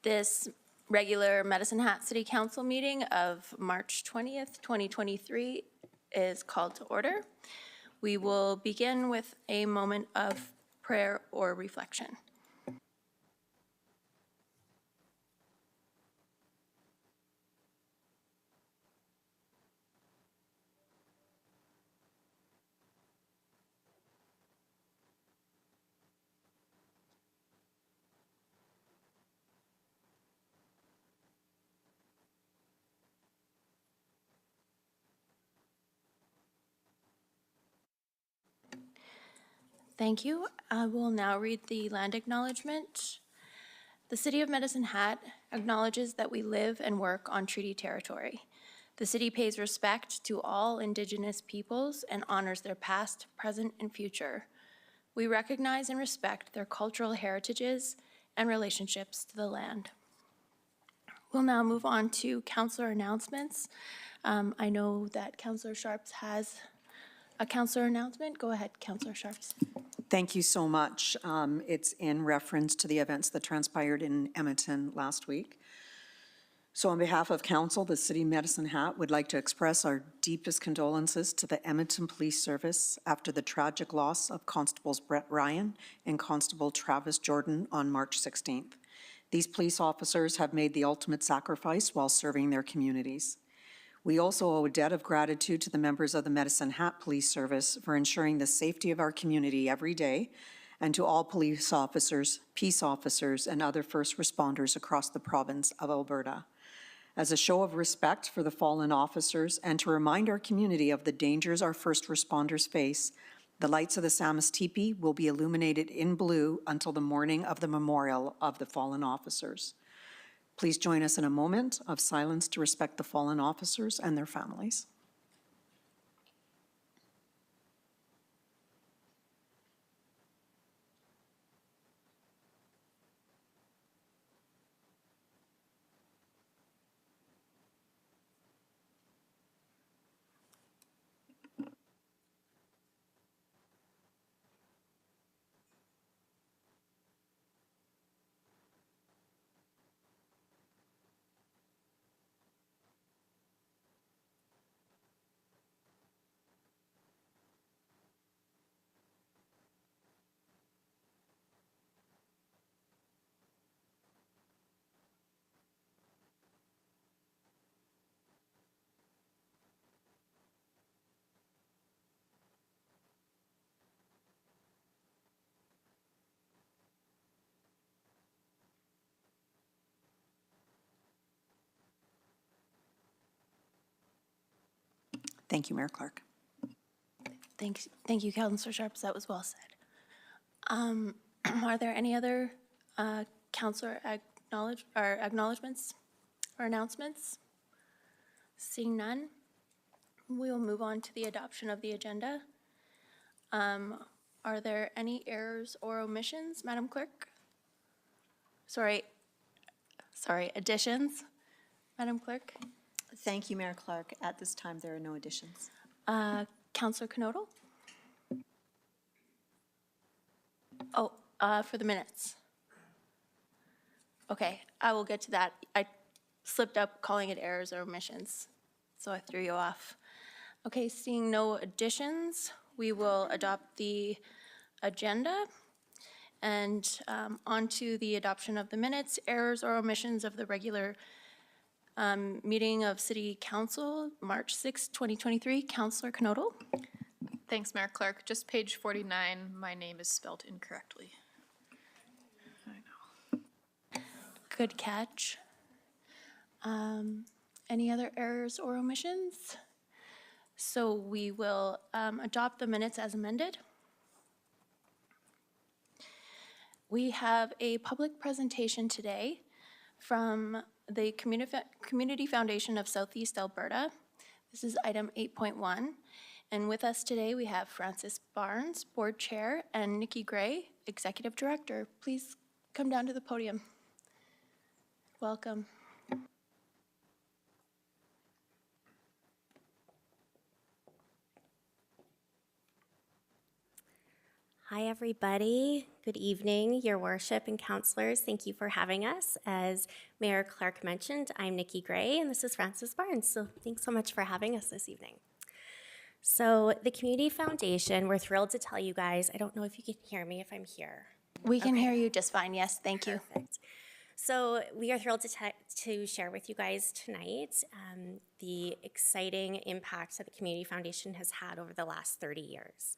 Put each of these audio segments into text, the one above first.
This regular Medicine Hat City Council meeting of March 20th, 2023 is called to order. We will begin with a moment of prayer or reflection. Thank you. I will now read the land acknowledgement. The City of Medicine Hat acknowledges that we live and work on treaty territory. The city pays respect to all Indigenous peoples and honors their past, present, and future. We recognize and respect their cultural heritages and relationships to the land. We'll now move on to councillor announcements. I know that Councillor Sharps has a councillor announcement. Go ahead, Councillor Sharps. Thank you so much. It's in reference to the events that transpired in Edmonton last week. So on behalf of Council, the City of Medicine Hat would like to express our deepest condolences to the Edmonton Police Service after the tragic loss of Constables Brett Ryan and Constable Travis Jordan on March 16th. These police officers have made the ultimate sacrifice while serving their communities. We also owe a debt of gratitude to the members of the Medicine Hat Police Service for ensuring the safety of our community every day, and to all police officers, peace officers, and other first responders across the province of Alberta. As a show of respect for the fallen officers and to remind our community of the dangers our first responders face, the lights of the Samus Teepee will be illuminated in blue until the morning of the memorial of the fallen officers. Please join us in a moment of silence to respect the fallen officers and their families. Thank you, Mayor Clark. Thank you, Councillor Sharps. That was well said. Are there any other councillor acknowledgements or announcements? Seeing none, we will move on to the adoption of the agenda. Are there any errors or omissions, Madam Clerk? Sorry, additions, Madam Clerk? Thank you, Mayor Clark. At this time, there are no additions. Councillor Knodel? Oh, for the minutes. Okay, I will get to that. I slipped up calling it errors or omissions, so I threw you off. Okay, seeing no additions, we will adopt the agenda. And on to the adoption of the minutes, errors or omissions of the regular meeting of City Council, March 6, 2023. Councillor Knodel. Thanks, Mayor Clark. Just page 49, my name is spelled incorrectly. I know. Good catch. Any other errors or omissions? So we will adopt the minutes as amended. We have a public presentation today from the Community Foundation of Southeast Alberta. This is item 8.1. And with us today, we have Francis Barnes, Board Chair, and Nikki Gray, Executive Director. Please come down to the podium. Welcome. Hi, everybody. Good evening, Your Worship and counselors. Thank you for having us. As Mayor Clark mentioned, I'm Nikki Gray, and this is Frances Barnes. So thanks so much for having us this evening. So the Community Foundation, we're thrilled to tell you guys, I don't know if you can hear me if I'm here. We can hear you just fine. Yes, thank you. Perfect. So we are thrilled to share with you guys tonight the exciting impact that the Community Foundation has had over the last 30 years.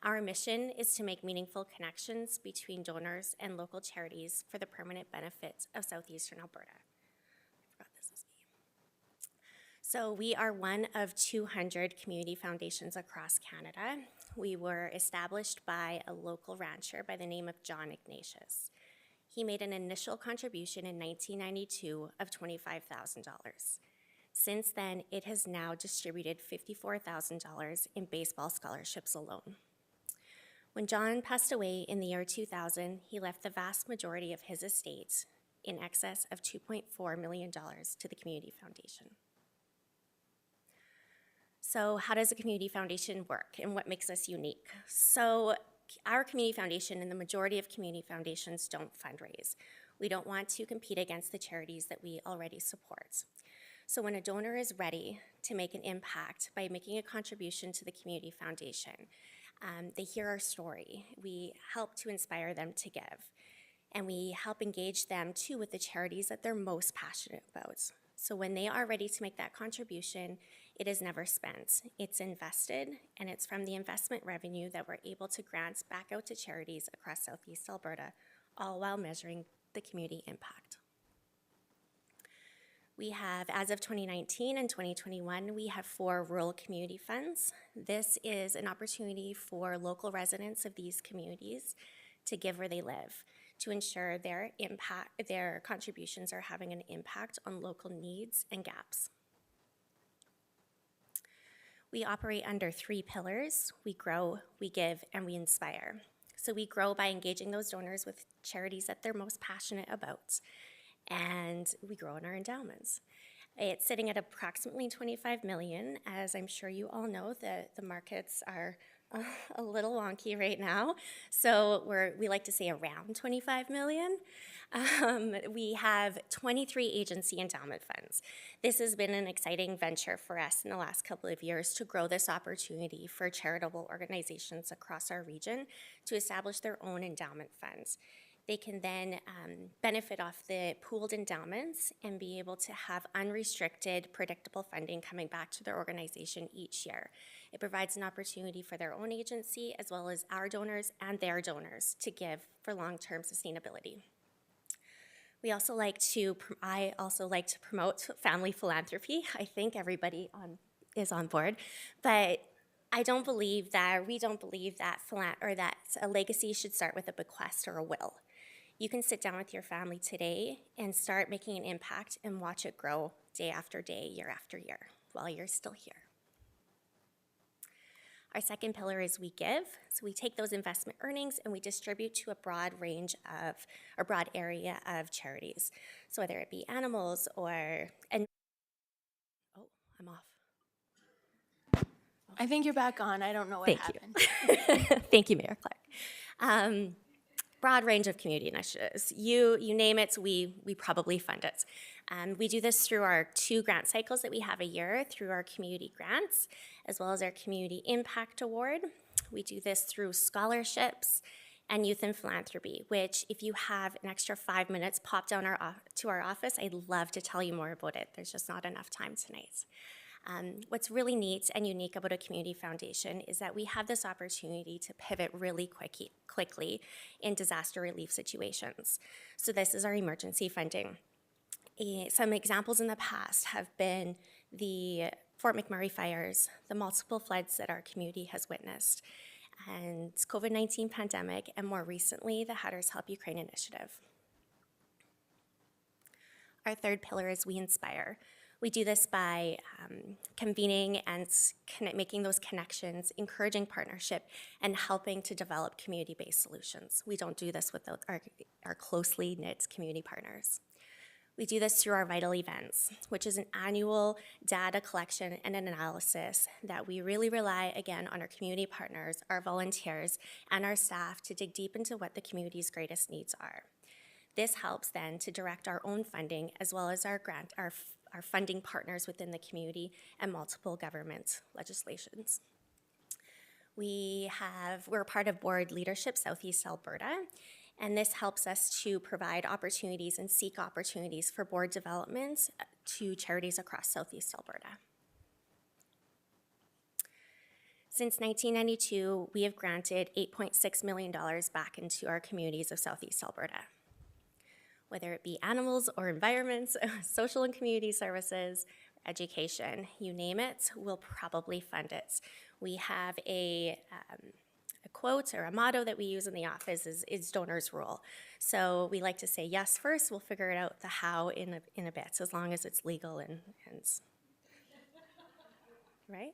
Our mission is to make meaningful connections between donors and local charities for the permanent benefit of southeastern Alberta. I forgot this is me. So we are one of 200 community foundations across Canada. We were established by a local rancher by the name of John Ignatius. He made an initial contribution in 1992 of $25,000. Since then, it has now distributed $54,000 in baseball scholarships alone. When John passed away in the year 2000, he left the vast majority of his estate, in excess of $2.4 million, to the Community Foundation. So how does a community foundation work and what makes us unique? So our community foundation and the majority of community foundations don't fundraise. We don't want to compete against the charities that we already support. So when a donor is ready to make an impact by making a contribution to the community foundation, they hear our story. We help to inspire them to give. And we help engage them too with the charities that they're most passionate about. So when they are ready to make that contribution, it is never spent. It's invested, and it's from the investment revenue that we're able to grant back out to charities across Southeast Alberta, all while measuring the community impact. We have, as of 2019 and 2021, we have 4 rural community funds. This is an opportunity for local residents of these communities to give where they live, to ensure their contributions are having an impact on local needs and gaps. We operate under 3 pillars: we grow, we give, and we inspire. So we grow by engaging those donors with charities that they're most passionate about, and we grow in our endowments. It's sitting at approximately $25 million. As I'm sure you all know, the markets are a little wonky right now, so we like to say around $25 million. We have 23 agency endowment funds. This has been an exciting venture for us in the last couple of years to grow this opportunity for charitable organizations across our region to establish their own endowment funds. They can then benefit off the pooled endowments and be able to have unrestricted, predictable funding coming back to their organization each year. It provides an opportunity for their own agency, as well as our donors and their donors, to give for long-term sustainability. I also like to promote family philanthropy. I think everybody is on board, but we don't believe that a legacy should start with a bequest or a will. You can sit down with your family today and start making an impact and watch it grow day after day, year after year, while you're still here. Our second pillar is we give. So we take those investment earnings and we distribute to a broad area of charities. So whether it be animals or, I'm off. I think you're back on. I don't know what happened. Thank you, Mayor Clark. Broad range of community initiatives. You name it, we probably fund it. We do this through our 2 grant cycles that we have a year, through our community grants, as well as our Community Impact Award. We do this through scholarships and youth and philanthropy, which if you have an extra 5 minutes, pop down to our office. I'd love to tell you more about it. There's just not enough time tonight. What's really neat and unique about a community foundation is that we have this opportunity to pivot really quickly in disaster relief situations. So this is our emergency funding. Some examples in the past have been the Fort McMurray fires, the multiple floods that our community has witnessed, and COVID-19 pandemic, and more recently, the Hatters Help Ukraine initiative. Our third pillar is we inspire. We do this by convening and making those connections, encouraging partnership, and helping to develop community-based solutions. We don't do this without our closely knit community partners. We do this through our vital events, which is an annual data collection and an analysis that we really rely, again, on our community partners, our volunteers, and our staff to dig deep into what the community's greatest needs are. This helps then to direct our own funding as well as our funding partners within the community and multiple government legislations. We're part of Board Leadership Southeast Alberta, and this helps us to provide opportunities and seek opportunities for board development to charities across Southeast Alberta. Since 1992, we have granted $8.6 million back into our communities of Southeast Alberta. Whether it be animals or environments, social and community services, education, you name it, we'll probably fund it. We have a quote or a motto that we use in the office is donors rule. So we like to say yes first, we'll figure it out the how in a bit, as long as it's legal and right?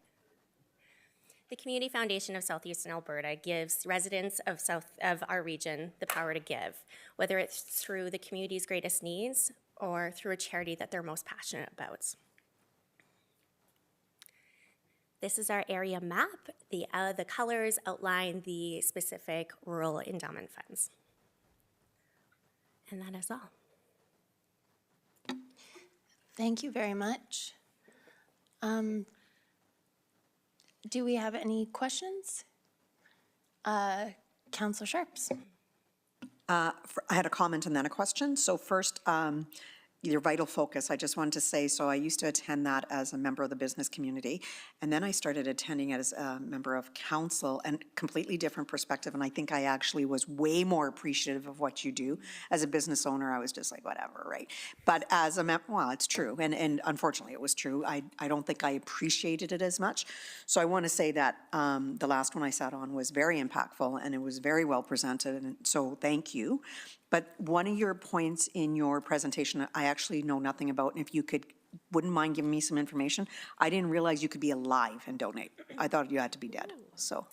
The Community Foundation of Southeastern Alberta gives residents of our region the power to give, whether it's through the community's greatest needs or through a charity that they're most passionate about. This is our area map. The colors outline the specific rural endowment funds. And that is all. Thank you very much. Do we have any questions? Councillor Sharps. I had a comment and then a question. So first, your vital focus, I just wanted to say, so I used to attend that as a member of the business community, and then I started attending it as a member of council, and completely different perspective, and I think I actually was way more appreciative of what you do. As a business owner, I was just like, whatever, right? But as a member, well, it's true, and unfortunately it was true. I don't think I appreciated it as much. So I want to say that the last one I sat on was very impactful, and it was very well presented, and so thank you. But one of your points in your presentation, I actually know nothing about, and if you wouldn't mind giving me some information, I didn't realize you could be alive and donate. I thought you had to be dead, so.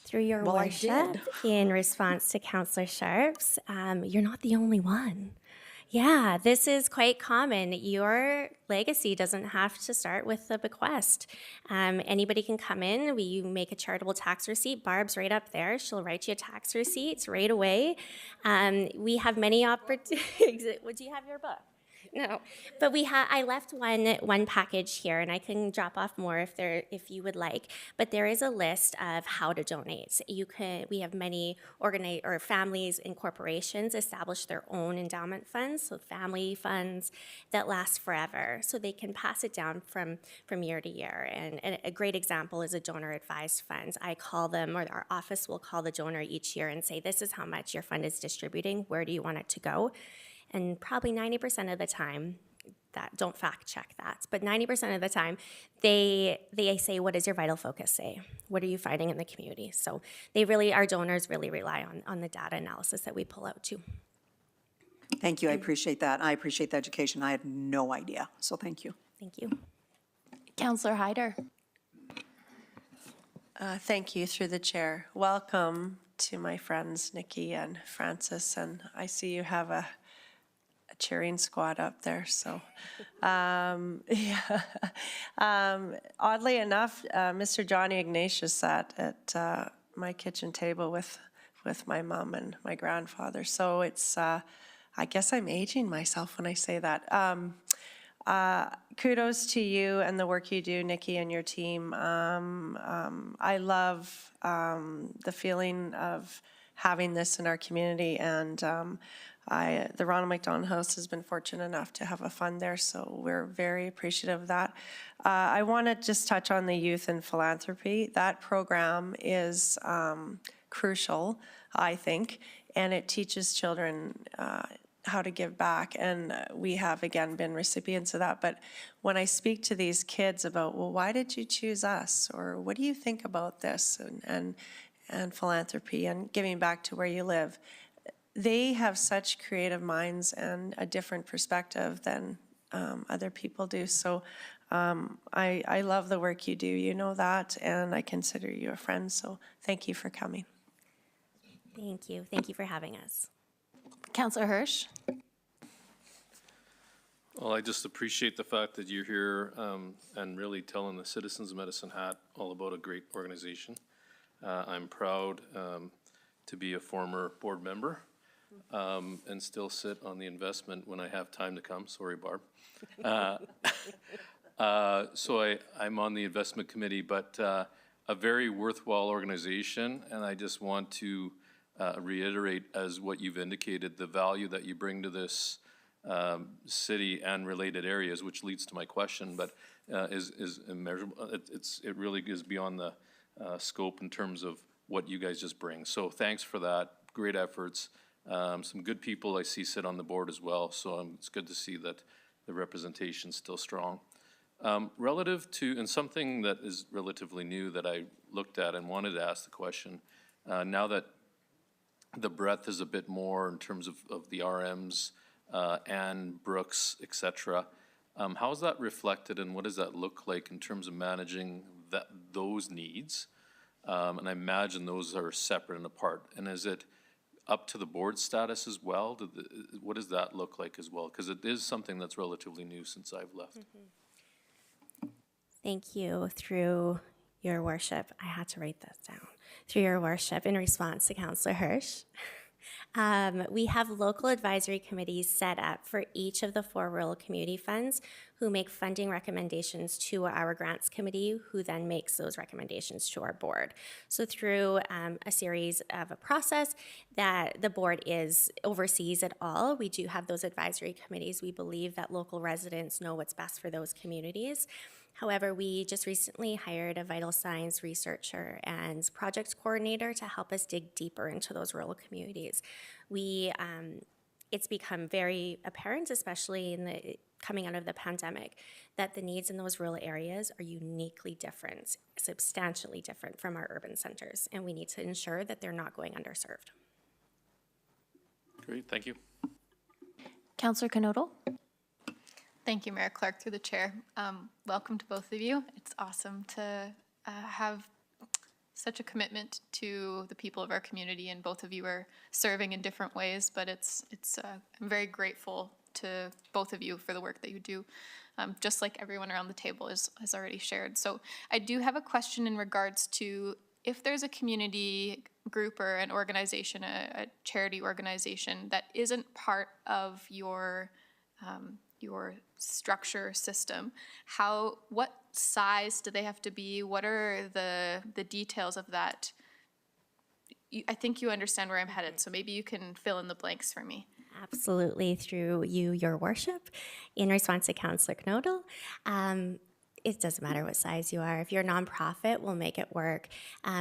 Through your Well, I worship, did. in response to Councillor Sharps, you're not the only one. Yeah, this is quite common. Your legacy doesn't have to start with a bequest. Anybody can come in. We make a charitable tax receipt. Barb's right up there. She'll write you a tax receipt right away. We have many opportunities. Do you have your book? No, but I left one package here, and I can drop off more if you would like. But there is a list of how to donate. We have many families and corporations establish their own endowment funds, so family funds that last forever, so they can pass it down from year to year. And a great example is a donor advised fund. I call them, or our office will call the donor each year and say, this is how much your fund is distributing. Where do you want it to go? And probably 90% of the time, don't fact check that, but 90% of the time, they say, what does your vital focus say? What are you finding in the community? So our donors really rely on the data analysis that we pull out too. Thank you, I appreciate that. I appreciate the education. I had no idea, so thank you. Thank you. Councillor Hyder. Thank you, through the chair. Welcome to my friends, Nikki and Francis, and I see you have a cheering squad up there, so yeah. Oddly enough, Mr. Johnny Ignatius sat at my kitchen table with my mom and my grandfather, so it's I guess I'm aging myself when I say that. Kudos to you and the work you do, Nikki, and your team. I love the feeling of having this in our community, and the Ronald McDonald House has been fortunate enough to have a fund there, so we're very appreciative of that. I want to just touch on the youth and philanthropy. That program is crucial, I think, and it teaches children how to give back, and we have again been recipients of that. But when I speak to these kids about, well, why did you choose us, or what do you think about this, and philanthropy and giving back to where you live, they have such creative minds and a different perspective than other people do. So I love the work you do, you know that, and I consider you a friend, so thank you for coming. Thank you. Thank you for having us. Councillor Hirsch. Well, I just appreciate the fact that you're here and really telling the citizens of Medicine Hat all about a great organization. I'm proud to be a former board member and still sit on the investment when I have time to come. Sorry, Barb. So I'm on the investment committee, but a very worthwhile organization, and I just want to reiterate, as what you've indicated, the value that you bring to this city and related areas, which leads to my question, but is immeasurable. It really is beyond the scope in terms of what you guys just bring. So thanks for that. Great efforts. Some good people I see sit on the board as well, so it's good to see that the representation's still strong. Relative to, and something that is relatively new that I looked at and wanted to ask the question, now that the breadth is a bit more in terms of the RMs and Brooks, et cetera, how is that reflected and what does that look like in terms of managing those needs? And I imagine those are separate and apart. And is it up to the board status as well? What does that look like as well? Because it is something that's relatively new since I've left. Thank you. Through your worship, I had to write this down. Through your worship, in response to Councillor Hirsch, we have local advisory committees set up for each of the 4 rural community funds who make funding recommendations to our grants committee, who then makes those recommendations to our board. So through a series of a process that the board oversees it all, we do have those advisory committees. We believe that local residents know what's best for those communities. However, we just recently hired a vital signs researcher and project coordinator to help us dig deeper into those rural communities. It's become very apparent, especially coming out of the pandemic, that the needs in those rural areas are uniquely different, substantially different from our urban centers, and we need to ensure that they're not going underserved. Great, thank you. Councillor Knodel? Thank you, Mayor Clark, through the chair. Welcome to both of you. It's awesome to have such a commitment to the people of our community, and both of you are serving in different ways, but I'm very grateful to both of you for the work that you do, just like everyone around the table has already shared. So I do have a question in regards to if there's a community group or an organization, a charity organization that isn't part of your structure system, what size do they have to be? What are the details of that? I think you understand where I'm headed, so maybe you can fill in the blanks for me. Absolutely, through you, your worship, in response to Councillor Knodel. It doesn't matter what size you are. If you're a nonprofit, we'll make it work.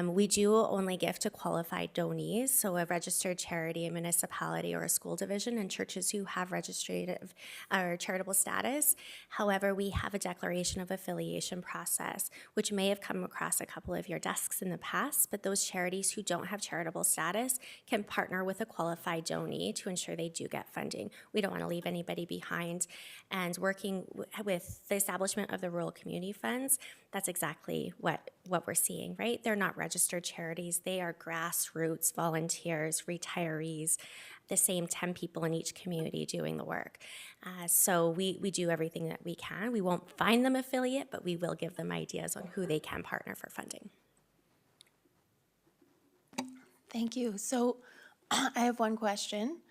We do only give to qualified donees, so a registered charity, a municipality, or a school division, and churches who have registrative or charitable status. However, we have a declaration of affiliation process, which may have come across a couple of your desks in the past, but those charities who don't have charitable status can partner with a qualified donee to ensure they do get funding. We don't want to leave anybody behind, and working with the establishment of the rural community funds, that's exactly what we're seeing, right? They're not registered charities. They are grassroots volunteers, retirees, the same 10 people in each community doing the work. So we do everything that we can. We won't find them affiliate, but we will give them ideas on who they can partner for funding. Thank you. So I have one question.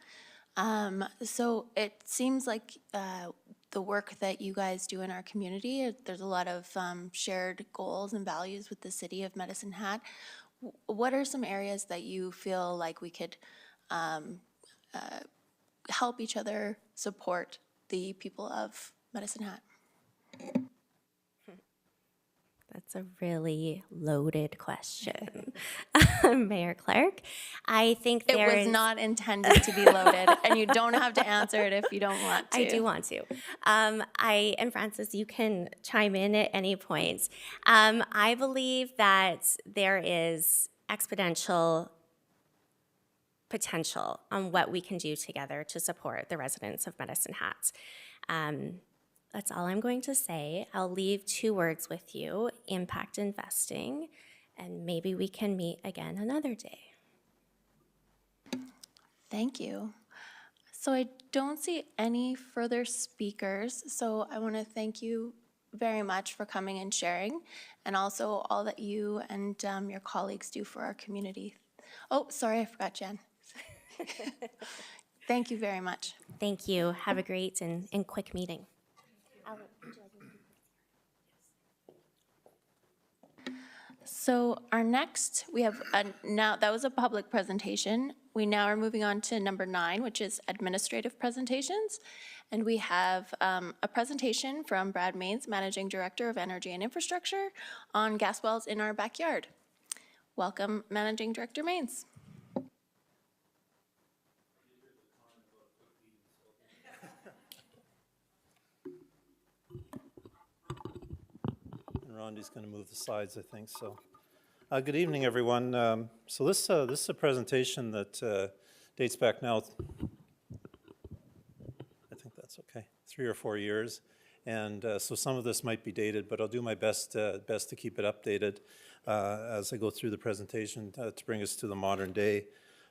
So it seems like the work that you guys do in our community, there's a lot of shared goals and values with the city of Medicine Hat. What are some areas that you feel like we could help each other support the people of Medicine Hat? That's a really loaded question, Mayor Clark. I think It was not intended to be loaded, and you don't have to answer it if you don't want to. I do want to. And Francis, you can chime in at any point. I believe that there is exponential potential on what we can do together to support the residents of Medicine Hat. That's all I'm going to say. I'll leave 2 words with you: impact investing, and maybe we can meet again another day. Thank you. So I don't see any further speakers, so I want to thank you very much for coming and sharing, and also all that you and your colleagues do for our community. Oh, sorry, I forgot Jen. Thank you very much. Thank you. Have a great and quick meeting. So our next, we have, now, that was a public presentation. We now are moving on to number 9, which is administrative presentations. And we have a presentation from Brad Maines, Managing Director of Energy and Infrastructure, on gas wells in our backyard. Welcome, Managing Director Maines. And Rhonda's going to move the slides, I think, so. Good evening, everyone. So this is a presentation that dates back now, I think that's okay, 3 or 4 years. And so some of this might be dated, but I'll do my best to keep it updated as I go through the presentation to bring us to the modern day.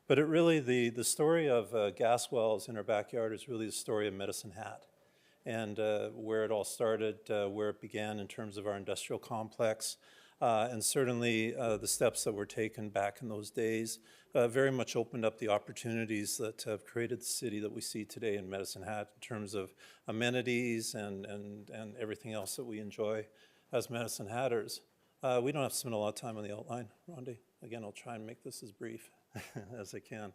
But it really, the story of gas wells in our backyard is really the story of Medicine Hat. And where it all started, where it began in terms of our industrial complex, and certainly the steps that were taken back in those days very much opened up the opportunities that have created the city that we see today in Medicine Hat in terms of amenities and everything else that we enjoy as Medicine Hatters. We don't have to spend a lot of time on the outline, Rhonda. Again, I'll try and make this as brief as I can.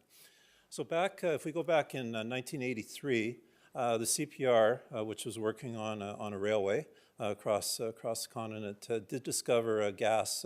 So back, if we go back in 1983, the CPR, which was working on a railway across the continent, did discover a gas.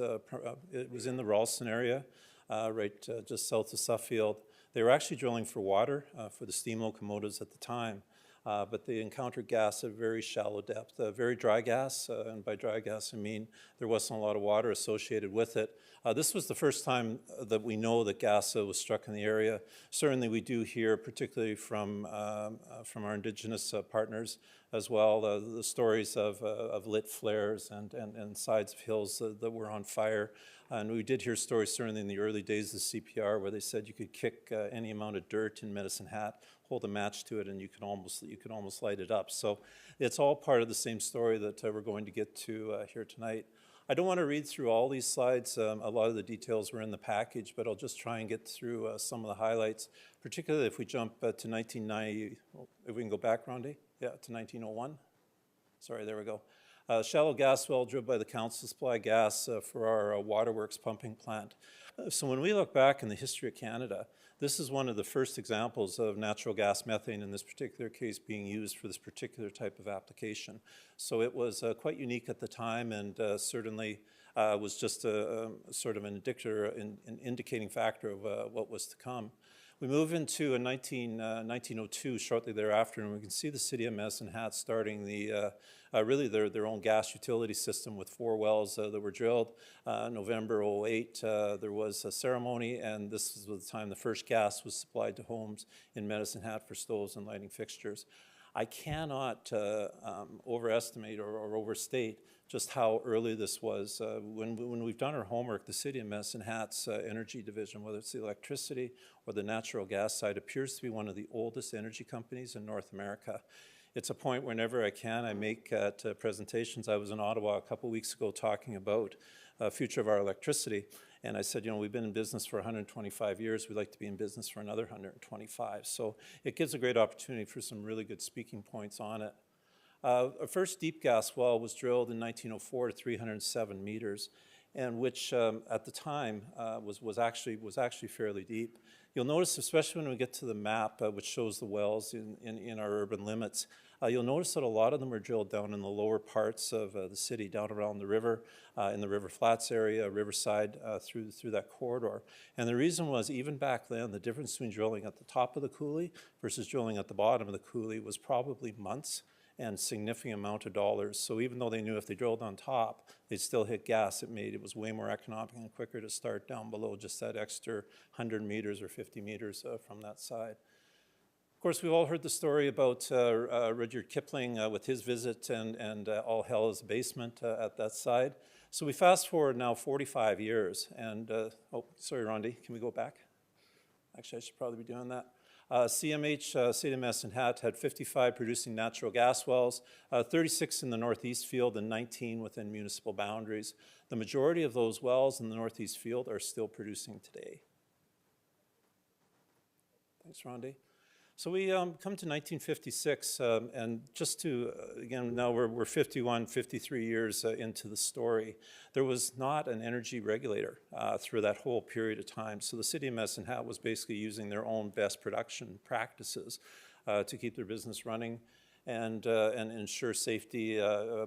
It was in the Ralston area, right just south of Suffield. They were actually drilling for water for the steam locomotives at the time, but they encountered gas at very shallow depth, very dry gas, and by dry gas I mean there wasn't a lot of water associated with it. This was the first time that we know that gas was struck in the area. Certainly we do hear, particularly from our Indigenous partners as well, the stories of lit flares and sides of hills that were on fire. And we did hear stories certainly in the early days of CPR where they said you could kick any amount of dirt in Medicine Hat, hold a match to it, and you could almost light it up. So it's all part of the same story that we're going to get to here tonight. I don't want to read through all these slides. A lot of the details were in the package, but I'll just try and get through some of the highlights, particularly if we jump to 1990. If we can go back, Rhonda? Yeah, to 1901. Sorry, there we go. Shallow gas well drilled by the council to supply gas for our waterworks pumping plant. So when we look back in the history of Canada, this is one of the first examples of natural gas methane, in this particular case, being used for this particular type of application. So it was quite unique at the time, and certainly was just a sort of an indicating factor of what was to come. We move into 1902, shortly thereafter, and we can see the city of Medicine Hat starting really their own gas utility system with 4 wells that were drilled. November 08, there was a ceremony, and this was the time the first gas was supplied to homes in Medicine Hat for stoves and lighting fixtures. I cannot overestimate or overstate just how early this was. When we've done our homework, the city of Medicine Hat's energy division, whether it's the electricity or the natural gas side, appears to be one of the oldest energy companies in North America. It's a point whenever I can, I make at presentations. I was in Ottawa a couple weeks ago talking about future of our electricity. And I said, you know, we've been in business for 125 years. We'd like to be in business for another 125. So it gives a great opportunity for some really good speaking points on it. Our first deep gas well was drilled in 1904 to 307 meters, and which at the time was actually fairly deep. You'll notice, especially when we get to the map, which shows the wells in our urban limits, you'll notice that a lot of them are drilled down in the lower parts of the city, down around the river, in the River Flats area, Riverside, through that corridor. And the reason was, even back then, the difference between drilling at the top of the coulee versus drilling at the bottom of the coulee was probably months and significant amount of dollars. So even though they knew if they drilled on top, they'd still hit gas, it was way more economic and quicker to start down below, just that extra 100 meters or 50 meters from that side. Of course, we've all heard the story about Rudyard Kipling with his visit and all hell is a basement at that side. So we fast forward now 45 years, and oh, sorry, Rondi, can we go back? Actually, I should probably be doing that. CMH, City of Medicine Hat, had 55 producing natural gas wells, 36 in the Northeast Field and 19 within municipal boundaries. The majority of those wells in the Northeast Field are still producing today. Thanks, Rondi. So we come to 1956, and just to, again, now we're 51, 53 years into the story. There was not an energy regulator through that whole period of time. So the City of Medicine Hat was basically using their own best production practices to keep their business running and ensure safety,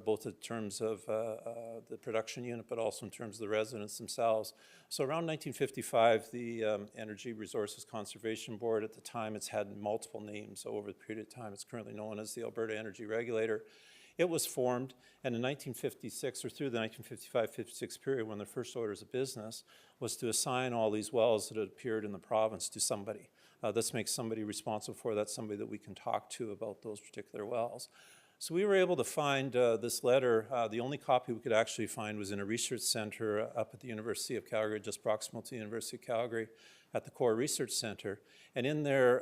both in terms of the production unit, but also in terms of the residents themselves. So around 1955, the Energy Resources Conservation Board, at the time it's had multiple names over the period of time. It's currently known as the Alberta Energy Regulator. It was formed, and in 1956, or through the 1955-56 period, when the first orders of business was to assign all these wells that had appeared in the province to somebody. This makes somebody responsible for that, somebody that we can talk to about those particular wells. So we were able to find this letter. The only copy we could actually find was in a research center up at the University of Calgary, just proximal to the University of Calgary, at the Core Research Center. And in there,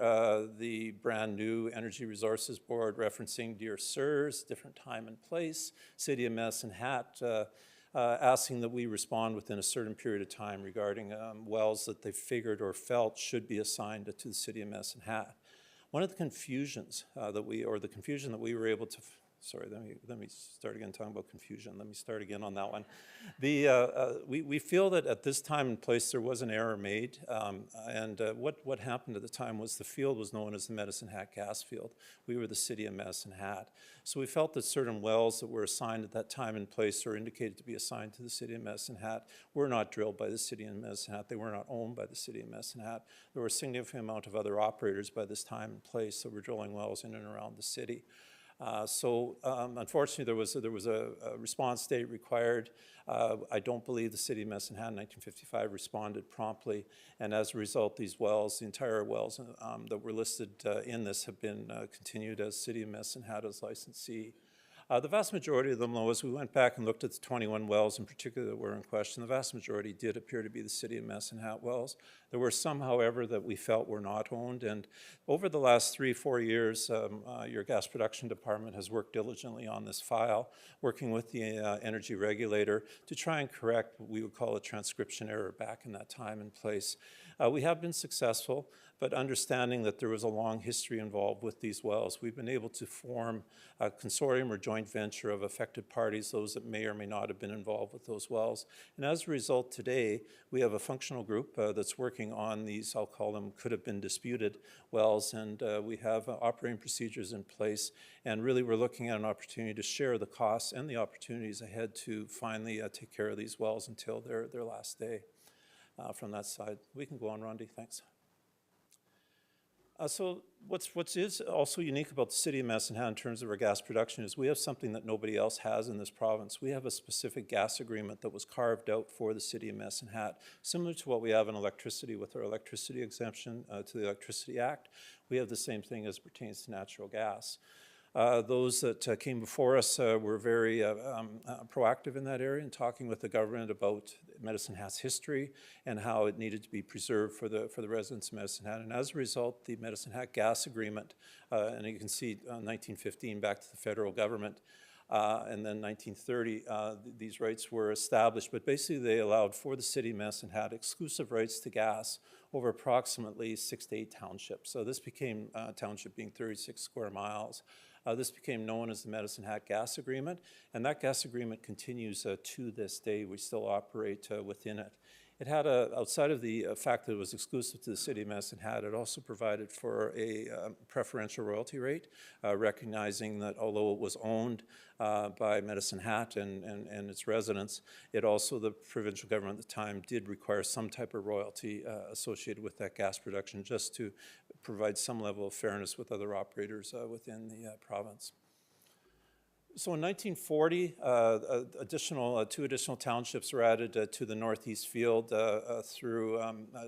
the brand new Energy Resources Board referencing Dear Sirs, different time and place, City of Medicine Hat, asking that we respond within a certain period of time regarding wells that they figured or felt should be assigned to the City of Medicine Hat. One of the confusions the confusion that we were able to, sorry, let me start again talking about confusion. Let me start again on that one. We feel that at this time and place there was an error made, and what happened at the time was the field was known as the Medicine Hat gas field. We were the City of Medicine Hat. So we felt that certain wells that were assigned at that time and place or indicated to be assigned to the City of Medicine Hat were not drilled by the City of Medicine Hat. They were not owned by the City of Medicine Hat. There were a significant amount of other operators by this time and place that were drilling wells in and around the city. Unfortunately, there was a response date required. I don't believe the City of Medicine Hat in 1955 responded promptly, and as a result, these wells, the entire wells that were listed in this have been continued as City of Medicine Hat as licensee. The vast majority of them, though, as we went back and looked at the 21 wells in particular that were in question, the vast majority did appear to be the City of Medicine Hat wells. There were some, however, that we felt were not owned, and over the last 3-4 years, your gas production department has worked diligently on this file, working with the energy regulator to try and correct what we would call a transcription error back in that time and place. We have been successful, but understanding that there was a long history involved with these wells, we've been able to form a consortium or joint venture of affected parties, those that may or may not have been involved with those wells. And as a result, today, we have a functional group that's working on these, I'll call them, could have been disputed wells, and we have operating procedures in place, and really we're looking at an opportunity to share the costs and the opportunities ahead to finally take care of these wells until their last day. From that side. We can go on, Rondi, thanks. So what is also unique about the City of Medicine Hat in terms of our gas production is we have something that nobody else has in this province. We have a specific gas agreement that was carved out for the City of Medicine Hat, similar to what we have in electricity with our electricity exemption to the Electricity Act. We have the same thing as pertains to natural gas. Those that came before us were very proactive in that area and talking with the government about Medicine Hat's history and how it needed to be preserved for the residents of Medicine Hat. And as a result, the Medicine Hat gas agreement, and you can see 1915 back to the federal government, and then 1930, these rights were established. But basically, they allowed for the City of Medicine Hat exclusive rights to gas over approximately 6 to 8 townships. So this became, township being 36 square miles. This became known as the Medicine Hat Gas Agreement, and that gas agreement continues to this day. We still operate within it. It had outside of the fact that it was exclusive to the City of Medicine Hat, it also provided for a preferential royalty rate, recognizing that although it was owned by Medicine Hat and its residents, it also, the provincial government at the time, did require some type of royalty associated with that gas production, just to provide some level of fairness with other operators within the province. So in 1940, two additional townships were added to the Northeast Field through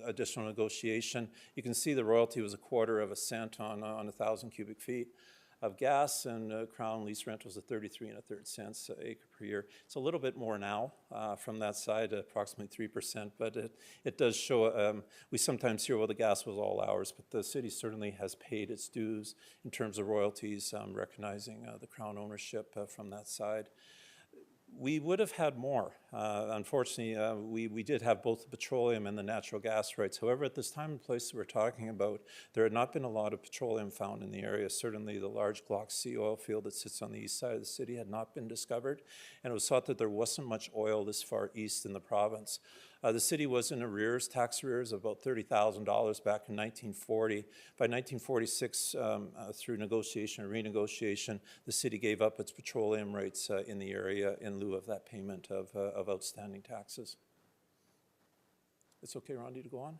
additional negotiation. You can see the royalty was 1/4 of a cent on 1,000 cubic feet. of gas, and Crown lease rentals at 33 1/3 cents an acre per year. It's a little bit more now from that side, approximately 3%, but it does show, we sometimes hear, well, the gas was all ours, but the city certainly has paid its dues in terms of royalties, recognizing the Crown ownership from that side. We would have had more. Unfortunately, we did have both the petroleum and the natural gas rights. However, at this time and place that we're talking about, there had not been a lot of petroleum found in the area. Certainly the large Glock C oil field that sits on the east side of the city had not been discovered, and it was thought that there wasn't much oil this far east in the province. The city was in arrears, tax arrears of about $30,000 back in 1940. By 1946, through negotiation or renegotiation, the city gave up its petroleum rights in the area in lieu of that payment of outstanding taxes. It's okay, Rondi, to go on?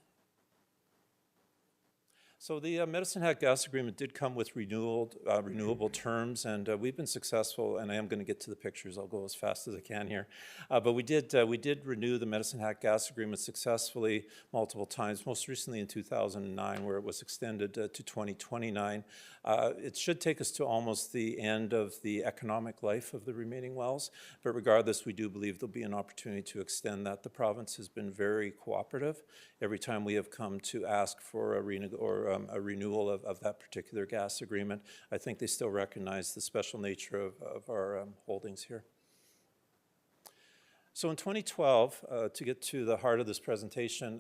So the Medicine Hat gas agreement did come with renewable terms, and we've been successful, and I am going to get to the pictures. I'll go as fast as I can here. But we did renew the Medicine Hat gas agreement successfully multiple times, most recently in 2009, where it was extended to 2029. It should take us to almost the end of the economic life of the remaining wells, but regardless, we do believe there'll be an opportunity to extend that. The province has been very cooperative every time we have come to ask for a renewal of that particular gas agreement. I think they still recognize the special nature of our holdings here. So in 2012, to get to the heart of this presentation,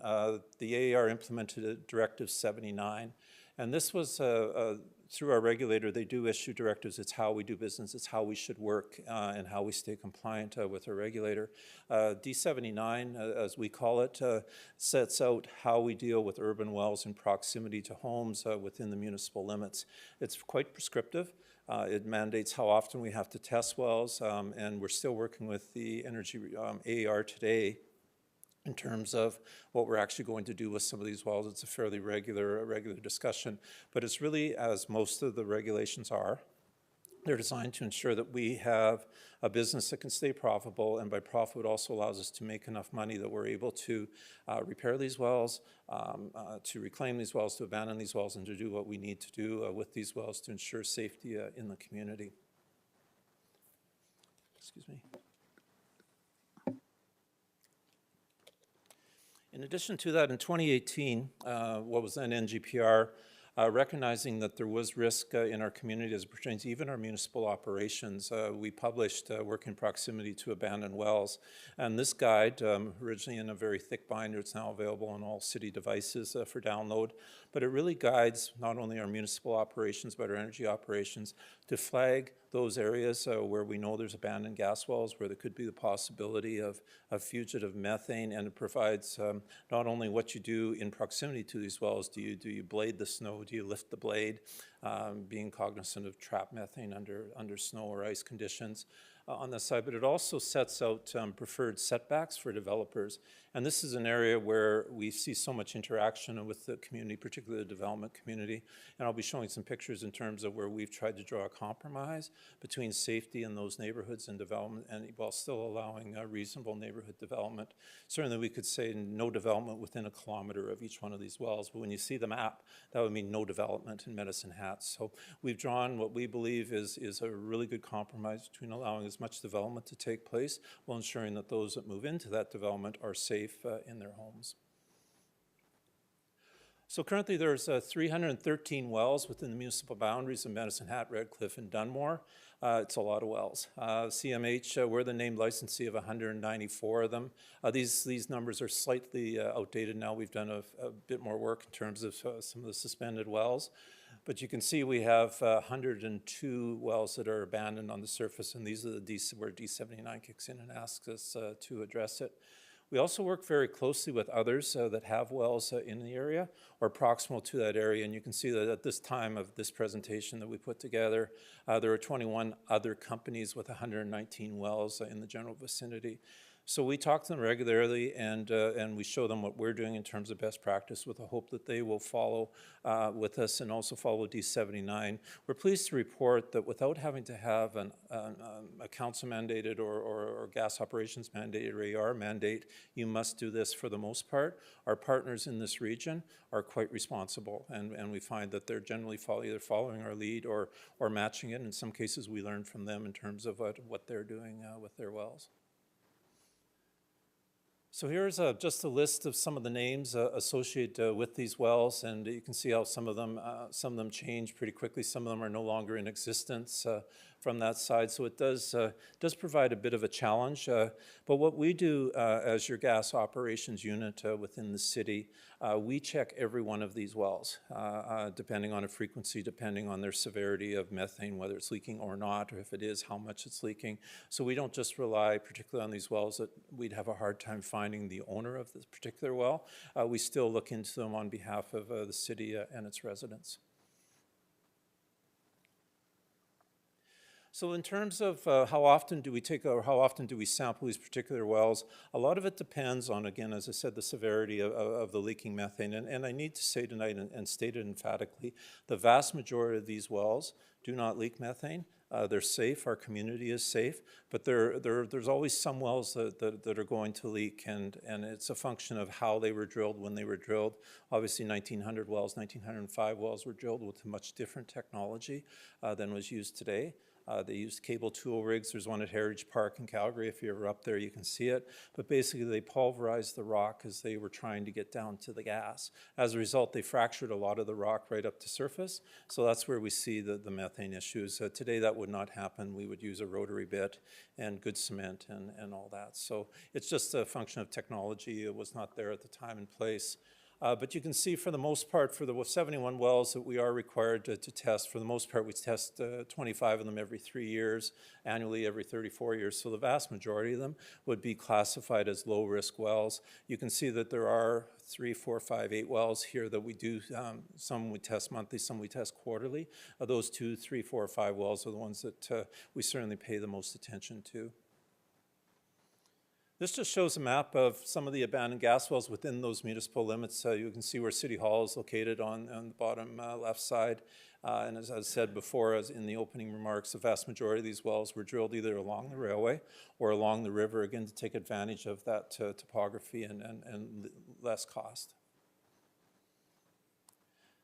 the AAR implemented Directive 79, and this was through our regulator. They do issue directives. It's how we do business. It's how we should work and how we stay compliant with our regulator. D79, as we call it, sets out how we deal with urban wells in proximity to homes within the municipal limits. It's quite prescriptive. It mandates how often we have to test wells, and we're still working with the Energy AAR today in terms of what we're actually going to do with some of these wells. It's a fairly regular discussion, but it's really, as most of the regulations are, they're designed to ensure that we have a business that can stay profitable, and by profit it also allows us to make enough money that we're able to repair these wells, to reclaim these wells, to abandon these wells, and to do what we need to do with these wells to ensure safety in the community. Excuse me. In addition to that, in 2018, what was then NGPR, recognizing that there was risk in our community as it pertains to even our municipal operations, we published Work in Proximity to Abandoned Wells. And this guide, originally in a very thick binder, it's now available on all city devices for download, but it really guides not only our municipal operations, but our energy operations to flag those areas where we know there's abandoned gas wells, where there could be the possibility of fugitive methane, and it provides not only what you do in proximity to these wells. Do you blade the snow? Do you lift the blade? Being cognizant of trapped methane under snow or ice conditions on the side, but it also sets out preferred setbacks for developers. And this is an area where we see so much interaction with the community, particularly the development community. And I'll be showing some pictures in terms of where we've tried to draw a compromise between safety in those neighborhoods and development, and while still allowing reasonable neighborhood development. Certainly we could say no development within a kilometer of each one of these wells, but when you see the map, that would mean no development in Medicine Hat. So we've drawn what we believe is a really good compromise between allowing as much development to take place while ensuring that those that move into that development are safe in their homes. So currently there's 313 wells within the municipal boundaries of Medicine Hat, Red Cliff, and Dunmore. It's a lot of wells. CMH, we're the named licensee of 194 of them. These numbers are slightly outdated now. We've done a bit more work in terms of some of the suspended wells. But you can see we have 102 wells that are abandoned on the surface, and these are where D79 kicks in and asks us to address it. We also work very closely with others that have wells in the area or proximal to that area, and you can see that at this time of this presentation that we put together, there are 21 other companies with 119 wells in the general vicinity. So we talk to them regularly, and we show them what we're doing in terms of best practice with the hope that they will follow with us and also follow D79. We're pleased to report that without having to have a council mandated or gas operations mandated or AR mandate, you must do this for the most part. Our partners in this region are quite responsible, and we find that they're generally either following our lead or matching it. In some cases, we learn from them in terms of what they're doing with their wells. So here's just a list of some of the names associated with these wells, and you can see how some of them change pretty quickly. Some of them are no longer in existence from that side, so it does provide a bit of a challenge. But what we do as your gas operations unit within the city, we check every one of these wells, depending on a frequency, depending on their severity of methane, whether it's leaking or not, or if it is, how much it's leaking. So we don't just rely particularly on these wells that we'd have a hard time finding the owner of this particular well. We still look into them on behalf of the city and its residents. So in terms of how often do we sample these particular wells, a lot of it depends on, again, as I said, the severity of the leaking methane. And I need to say tonight and state it emphatically, the vast majority of these wells do not leak methane. They're safe, our community is safe, but there's always some wells that are going to leak, and it's a function of how they were drilled, when they were drilled. Obviously 1900 wells, 1905 wells were drilled with much different technology than was used today. They used cable tool rigs. There's one at Heritage Park in Calgary. If you're ever up there, you can see it. But basically, they pulverized the rock as they were trying to get down to the gas. As a result, they fractured a lot of the rock right up to surface. So that's where we see the methane issues. Today, that would not happen. We would use a rotary bit and good cement and all that. So it's just a function of technology. It was not there at the time and place. But you can see for the most part, for the 71 wells that we are required to test, for the most part we test 25 of them every 3 years, annually every 34 years. So the vast majority of them would be classified as low-risk wells. You can see that there are 3, 4, 5, 8 wells here that we do, some we test monthly, some we test quarterly. Those 2, 3, 4, 5 wells are the ones that we certainly pay the most attention to. This just shows a map of some of the abandoned gas wells within those municipal limits. You can see where City Hall is located on the bottom left side. And as I said before, as in the opening remarks, the vast majority of these wells were drilled either along the railway or along the river, again, to take advantage of that topography and less cost.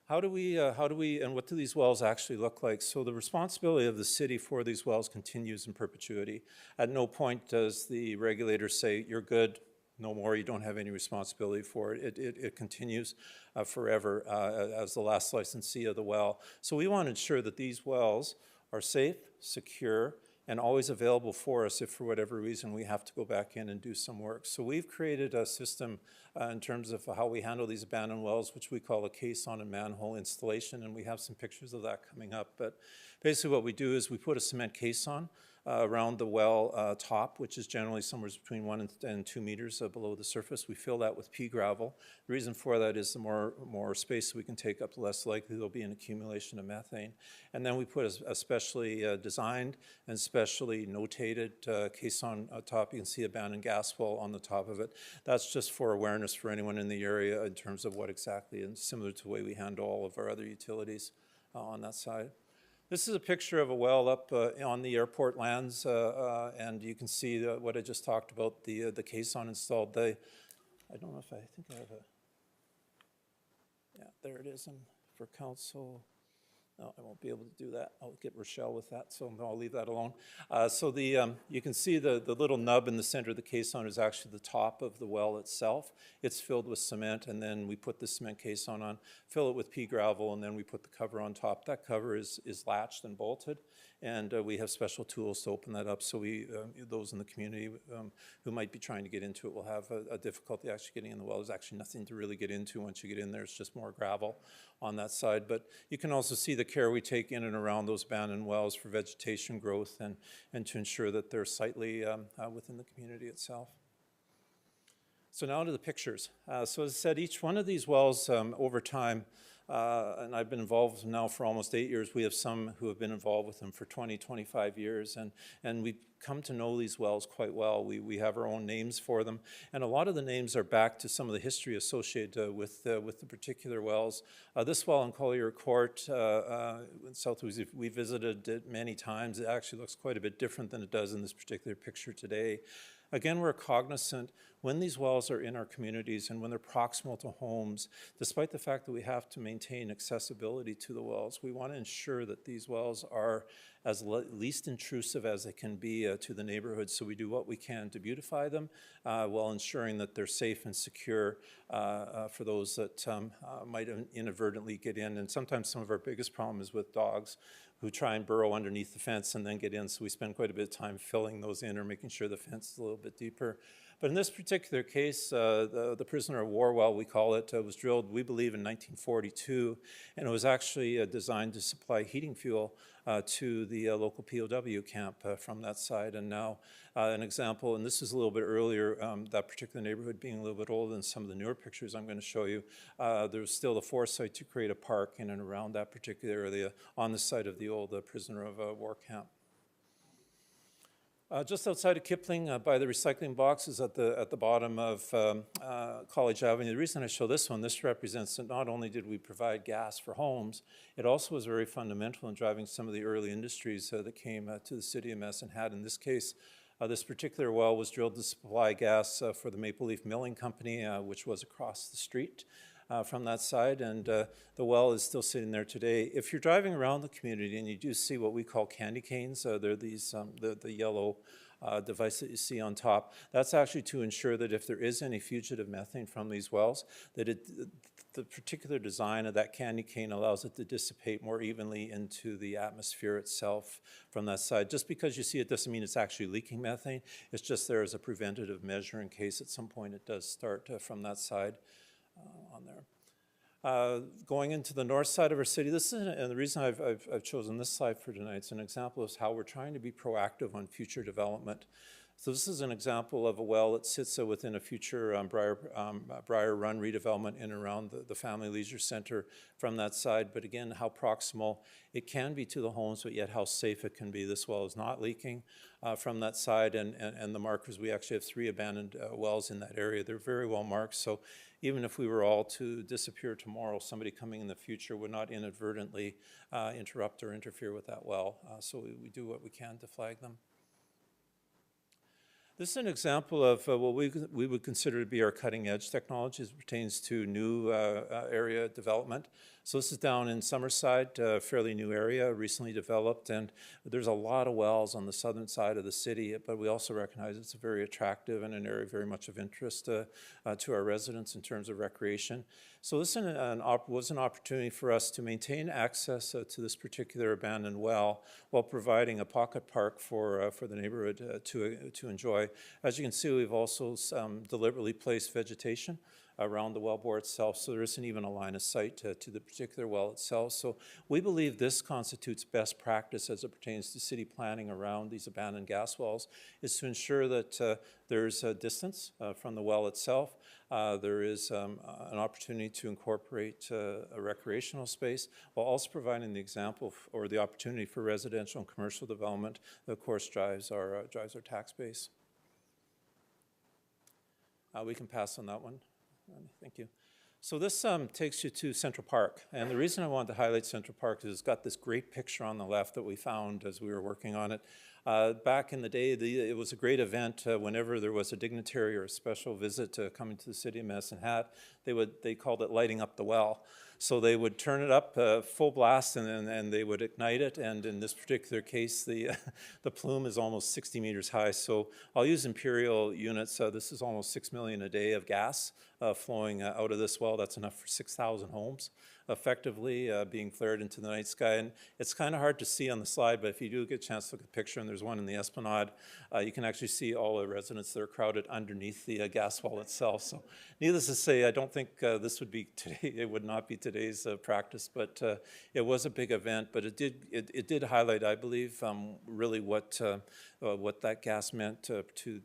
How do we, and what do these wells actually look like? So the responsibility of the city for these wells continues in perpetuity. At no point does the regulator say, you're good, no more, you don't have any responsibility for it. It continues forever as the last licensee of the well. So we want to ensure that these wells are safe, secure, and always available for us if for whatever reason we have to go back in and do some work. So we've created a system in terms of how we handle these abandoned wells, which we call a caisson and manhole installation, and we have some pictures of that coming up. But basically what we do is we put a cement caisson around the well top, which is generally somewhere between 1 and 2 meters below the surface. We fill that with pea gravel. The reason for that is the more space we can take up, the less likely there'll be an accumulation of methane. And then we put a specially designed and specially notated caisson top. You can see abandoned gas well on the top of it. That's just for awareness for anyone in the area in terms of what exactly, and similar to the way we handle all of our other utilities on that side. This is a picture of a well up on the airport lands, and you can see what I just talked about, the caisson installed. I don't know if I think I have a, yeah, there it is, and for council. No, I won't be able to do that. I'll get Rochelle with that, so no, I'll leave that alone. So you can see the little nub in the center of the caisson is actually the top of the well itself. It's filled with cement, and then we put the cement caisson on, fill it with pea gravel, and then we put the cover on top. That cover is latched and bolted, and we have special tools to open that up, so those in the community who might be trying to get into it will have a difficulty actually getting in the well. There's actually nothing to really get into once you get in there. It's just more gravel on that side. But you can also see the care we take in and around those abandoned wells for vegetation growth and to ensure that they're sightly within the community itself. So now to the pictures. So as I said, each one of these wells over time and I've been involved now for almost 8 years. We have some who have been involved with them for 20, 25 years, and we've come to know these wells quite well. We have our own names for them, and a lot of the names are back to some of the history associated with the particular wells. This well in Collier Court in South Louisiana, we visited it many times. It actually looks quite a bit different than it does in this particular picture today. Again, we're cognizant when these wells are in our communities and when they're proximal to homes, despite the fact that we have to maintain accessibility to the wells, we want to ensure that these wells are as least intrusive as they can be to the neighborhood. So we do what we can to beautify them while ensuring that they're safe and secure for those that might inadvertently get in. And sometimes some of our biggest problem is with dogs who try and burrow underneath the fence and then get in. So we spend quite a bit of time filling those in or making sure the fence is a little bit deeper. But in this particular case, the prisoner of war well, we call it, was drilled, we believe, in 1942, and it was actually designed to supply heating fuel to the local POW camp from that side. And now an example, and this is a little bit earlier, that particular neighborhood being a little bit older than some of the newer pictures I'm going to show you, there was still the foresight to create a park in and around that particular area on the site of the old prisoner of war camp. Just outside of Kipling, by the recycling boxes at the bottom of College Avenue. The reason I show this one, this represents that not only did we provide gas for homes, it also was very fundamental in driving some of the early industries that came to the city of Medicine Hat. In this case, this particular well was drilled to supply gas for the Maple Leaf Milling Company, which was across the street from that side, and the well is still sitting there today. If you're driving around the community and you do see what we call candy canes, they're these, the yellow device that you see on top, that's actually to ensure that if there is any fugitive methane from these wells, that the particular design of that candy cane allows it to dissipate more evenly into the atmosphere itself from that side. Just because you see it doesn't mean it's actually leaking methane, it's just there as a preventative measure in case at some point it does start from that side. On there. Going into the north side of our city, this is, and the reason I've chosen this slide for tonight, it's an example of how we're trying to be proactive on future development. So this is an example of a well that sits within a future Briar Run redevelopment in and around the Family Leisure Center from that side. But again, how proximal it can be to the homes, but yet how safe it can be. This well is not leaking from that side, and the markers, we actually have 3 abandoned wells in that area. They're very well marked, so even if we were all to disappear tomorrow, somebody coming in the future would not inadvertently interrupt or interfere with that well. So we do what we can to flag them. This is an example of what we would consider to be our cutting edge technology as it pertains to new area development. So this is down in Summerside, a fairly new area, recently developed, and there's a lot of wells on the southern side of the city, but we also recognize it's very attractive and an area very much of interest to our residents in terms of recreation. So this was an opportunity for us to maintain access to this particular abandoned well while providing a pocket park for the neighborhood to enjoy. As you can see, we've also deliberately placed vegetation around the wellbore itself, so there isn't even a line of sight to the particular well itself. So we believe this constitutes best practice as it pertains to city planning around these abandoned gas wells, is to ensure that there's a distance from the well itself. There is an opportunity to incorporate a recreational space while also providing the example or the opportunity for residential and commercial development that, of course, drives our tax base. We can pass on that one. Thank you. So this takes you to Central Park, and the reason I wanted to highlight Central Park is it's got this great picture on the left that we found as we were working on it. Back in the day, it was a great event whenever there was a dignitary or a special visit coming to the city of Medicine Hat. They called it lighting up the well. So they would turn it up full blast and they would ignite it. And in this particular case, the plume is almost 60 meters high. So I'll use imperial units. This is almost 6 million a day of gas flowing out of this well. That's enough for 6,000 homes effectively being flared into the night sky. And it's kind of hard to see on the slide, but if you do get a chance to look at the picture, and there's one in the Esplanade, you can actually see all the residents that are crowded underneath the gas well itself. So needless to say, I don't think this would be today, it would not be today today's practice, but it was a big event. But it did highlight, I believe, really what that gas meant to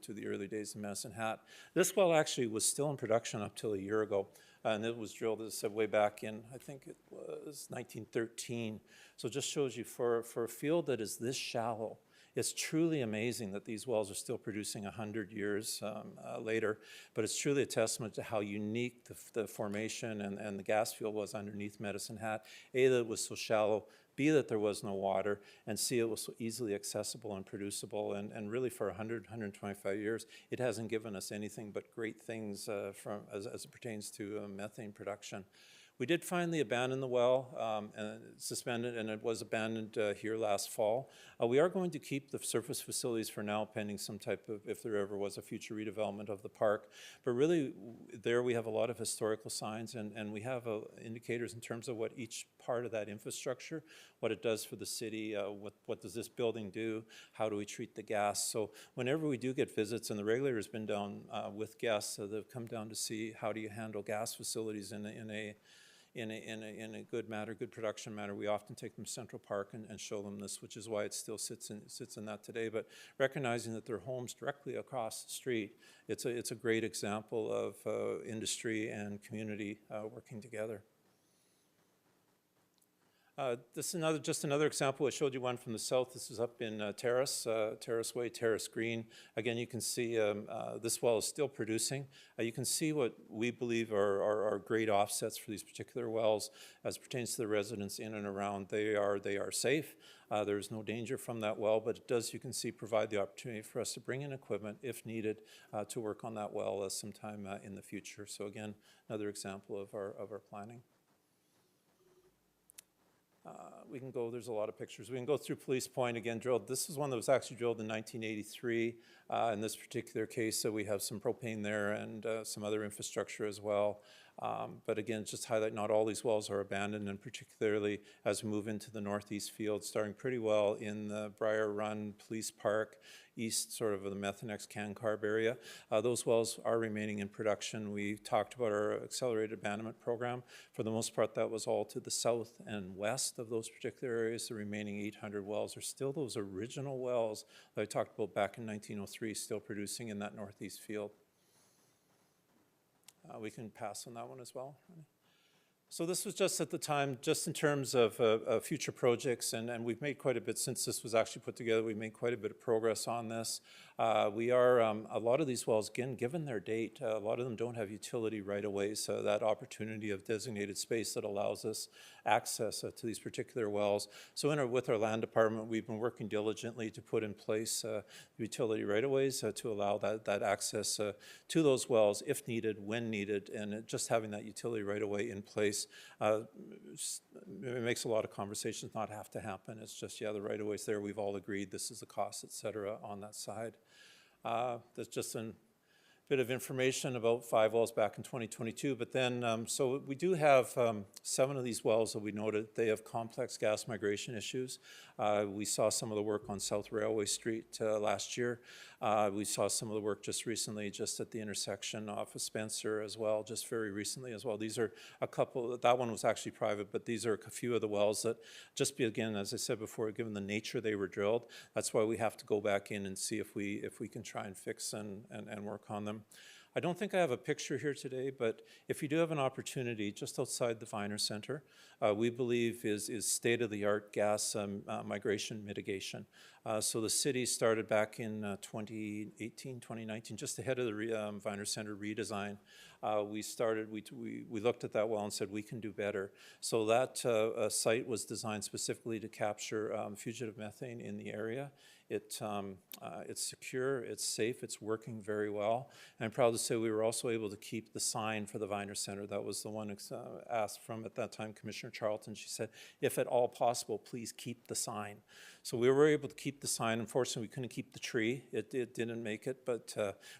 the early days of Medicine Hat. This well actually was still in production up till a year ago. And it was drilled, as I said, way back in, I think it was 1913. So it just shows you for a field that is this shallow, it's truly amazing that these wells are still producing 100 years later. But it's truly a testament to how unique the formation and the gas field was underneath Medicine Hat. A, that it was so shallow. B, that there was no water. And C, it was so easily accessible and producible. And really for 100, 125 years, it hasn't given us anything but great things as it pertains to methane production. We did finally abandon the well and suspend it, and it was abandoned here last fall. We are going to keep the surface facilities for now, pending some type of, if there ever was a future redevelopment of the park. But really, there we have a lot of historical signs, and we have indicators in terms of what each part of that infrastructure, what it does for the city, what does this building do, how do we treat the gas. So whenever we do get visits, and the regulator's been down with guests, they've come down to see how do you handle gas facilities in a good manner, good production manner. We often take them to Central Park and show them this, which is why it still sits in that today. But recognizing that their homes directly across the street, it's a great example of industry and community working together. This is just another example. I showed you one from the south. This is up in Terrace Way, Terrace Green. Again, you can see this well is still producing. You can see what we believe are great offsets for these particular wells as pertains to the residents in and around. They are safe. There's no danger from that well, but it does, you can see, provide the opportunity for us to bring in equipment, if needed, to work on that well sometime in the future. So again, another example of our planning. We can go, there's a lot of pictures. We can go through Police Point, again, drilled. This is one that was actually drilled in 1983. In this particular case, so we have some propane there and some other infrastructure as well. But again, just highlight, not all these wells are abandoned, and particularly as we move into the northeast field, starting pretty well in the Briar Run Police Park, east sort of the Methanex Cancarb area. Those wells are remaining in production. We talked about our accelerated abandonment program. For the most part, that was all to the south and west of those particular areas. The remaining 800 wells are still those original wells that I talked about back in 1903, still producing in that northeast field. We can pass on that one as well. So this was just at the time, just in terms of future projects, and we've made quite a bit since this was actually put together. We've made quite a bit of progress on this. We are, a lot of these wells, again, given their date, a lot of them don't have utility right away, so that opportunity of designated space that allows us access to these particular wells. So with our land department, we've been working diligently to put in place utility right of ways to allow that access to those wells if needed, when needed, and just having that utility right of way in place. It makes a lot of conversations not have to happen. It's just, yeah, the right of way's there. We've all agreed this is the cost, et cetera, on that side. That's just a bit of information about 5 wells back in 2022. But then, so we do have 7 of these wells that we noted. They have complex gas migration issues. We saw some of the work on South Railway Street last year. We saw some of the work just recently, just at the intersection off of Spencer as well, just very recently as well. These are a couple, that one was actually private, but these are a few of the wells that just again, as I said before, given the nature they were drilled, that's why we have to go back in and see if we can try and fix and work on them. I don't think I have a picture here today, but if you do have an opportunity just outside the Viner Center, we believe is state-of-the-art gas migration mitigation. So the city started back in 2018, 2019, just ahead of the Viner Center redesign. We looked at that well and said we can do better. So that site was designed specifically to capture fugitive methane in the area. It's secure, it's safe, it's working very well. And I'm proud to say we were also able to keep the sign for the Viner Center. That was the one asked from, at that time, Commissioner Charlton. She said, if at all possible, please keep the sign. So we were able to keep the sign. Unfortunately, we couldn't keep the tree. It didn't make it, but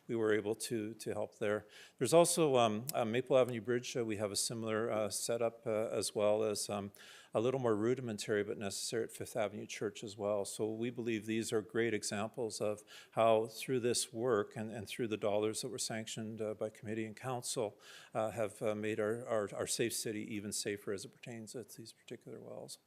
we were able to help there. There's also Maple Avenue Bridge. We have a similar setup as well as a little more rudimentary but necessary at Fifth Avenue Church as well. So we believe these are great examples of how through this work and through the dollars that were sanctioned by committee and council have made our safe city even safer as it pertains to these particular wells.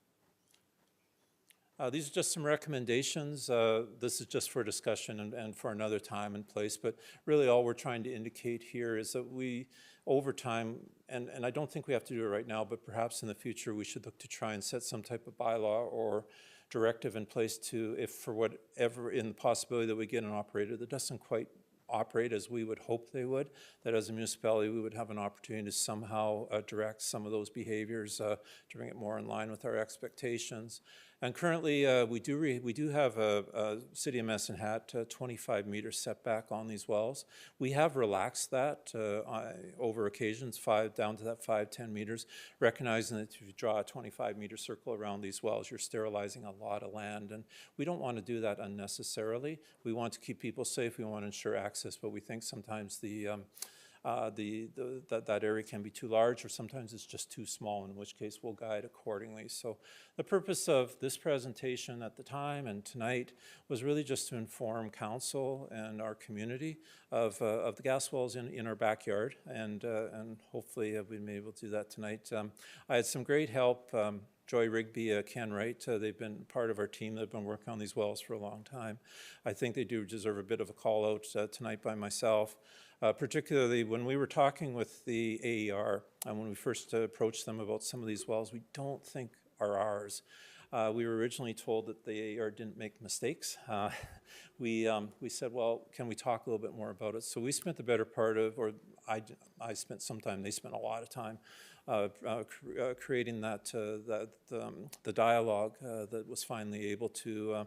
These are just some recommendations. This is just for discussion and for another time and place, but really all we're trying to indicate here is that we, over time, and I don't think we have to do it right now, but perhaps in the future we should look to try and set some type of bylaw or directive in place to, if for whatever, in the possibility that we get an operator that doesn't quite operate as we would hope they would, that as a municipality we would have an opportunity to somehow direct some of those behaviors to bring it more in line with our expectations. And currently, we do have a City of Medicine Hat 25-meter setback on these wells. We have relaxed that over occasions, down to that 5-10 meters, recognizing that if you draw a 25-meter circle around these wells, you're sterilizing a lot of land, and we don't want to do that unnecessarily. We want to keep people safe. We want to ensure access, but we think sometimes that area can be too large, or sometimes it's just too small, in which case we'll guide accordingly. So the purpose of this presentation at the time and tonight was really just to inform council and our community of the gas wells in our backyard, and hopefully we've been able to do that tonight. I had some great help. Joy Rigby, Ken Wright, they've been part of our team. They've been working on these wells for a long time. I think they do deserve a bit of a call out tonight by myself. Particularly when we were talking with the AER and when we first approached them about some of these wells we don't think are ours. We were originally told that the AER didn't make mistakes. We said, well, can we talk a little bit more about it? So we spent the better part of, or I spent some time, they spent a lot of time creating the dialogue that was finally able to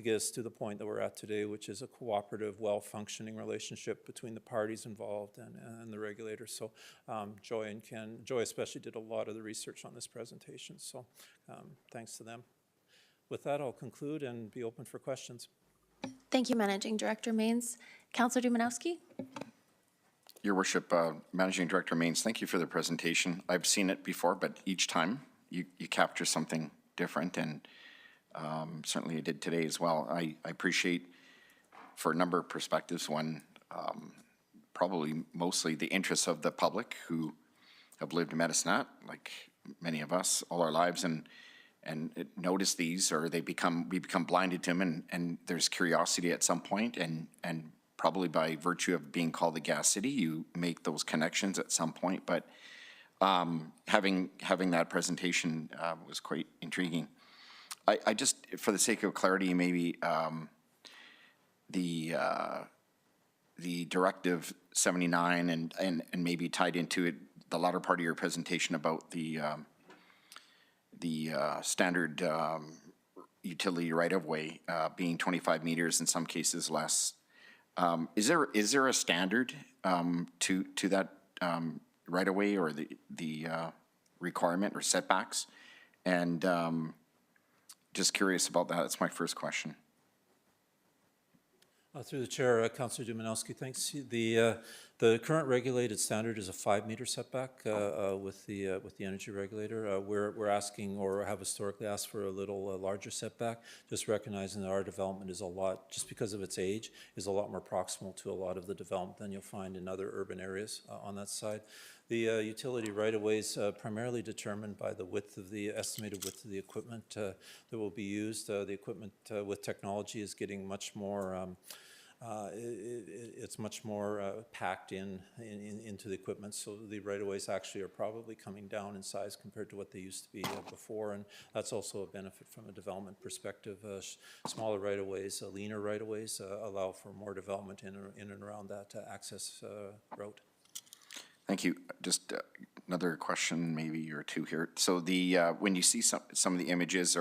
get us to the point that we're at today, which is a cooperative, well-functioning relationship between the parties involved and the regulator. So Joy and Ken, Joy especially did a lot of the research on this presentation, so thanks to them. With that, I'll conclude and be open for questions. Thank you, Managing Director Mains. Councillor Dumanowski? Your Worship, Managing Director Mains, thank you for the presentation. I've seen it before, but each time you capture something different, and certainly you did today as well. I appreciate, for a number of perspectives, one, probably mostly the interests of the public who have lived in Medicine Hat, like many of us, all our lives, and notice these, or we become blinded to them, and there's curiosity at some point, and probably by virtue of being called the Gas City, you make those connections at some point. But having that presentation was quite intriguing. I just, for the sake of clarity, maybe the Directive 79 and maybe tied into it, the latter part of your presentation about the standard utility right-of-way being 25 meters, in some cases less. Is there a standard to that right-of-way or the requirement or setbacks? And just curious about that. That's my first question. Through the chair, Councillor Dumanowski, thanks. The current regulated standard is a 5-meter setback with the energy regulator. We're asking, or have historically asked, for a little larger setback, just recognizing that our development is a lot, just because of its age, is a lot more proximal to a lot of the development than you'll find in other urban areas on that side. The utility right-of-ways primarily determined by the width of the estimated width of the equipment that will be used. The equipment with technology is getting much more. It's much more packed into the equipment, so the right-of-ways actually are probably coming down in size compared to what they used to be before, and that's also a benefit from a development perspective. Smaller right-of-ways, leaner right-of-ways allow for more development in and around that access route. Thank you. Just another question, maybe or two here. So when you see some of the images,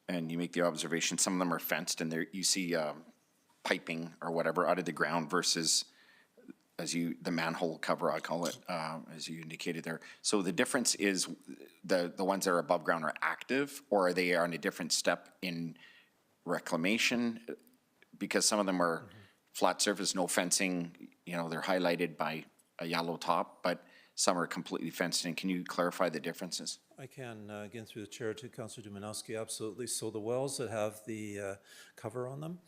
and you make the observation, some of them are fenced, and there you see piping or whatever out of the ground versus the manhole cover, I call it, as you indicated there. So the difference is the ones that are above ground are active, or are they on a different step in reclamation? Because some of them are flat surface, no fencing, they're highlighted by a yellow top, but some are completely fenced in. Can you clarify the differences? I can, again, through the chair to Councillor Dumanowski, absolutely. So the wells that have the cover on them,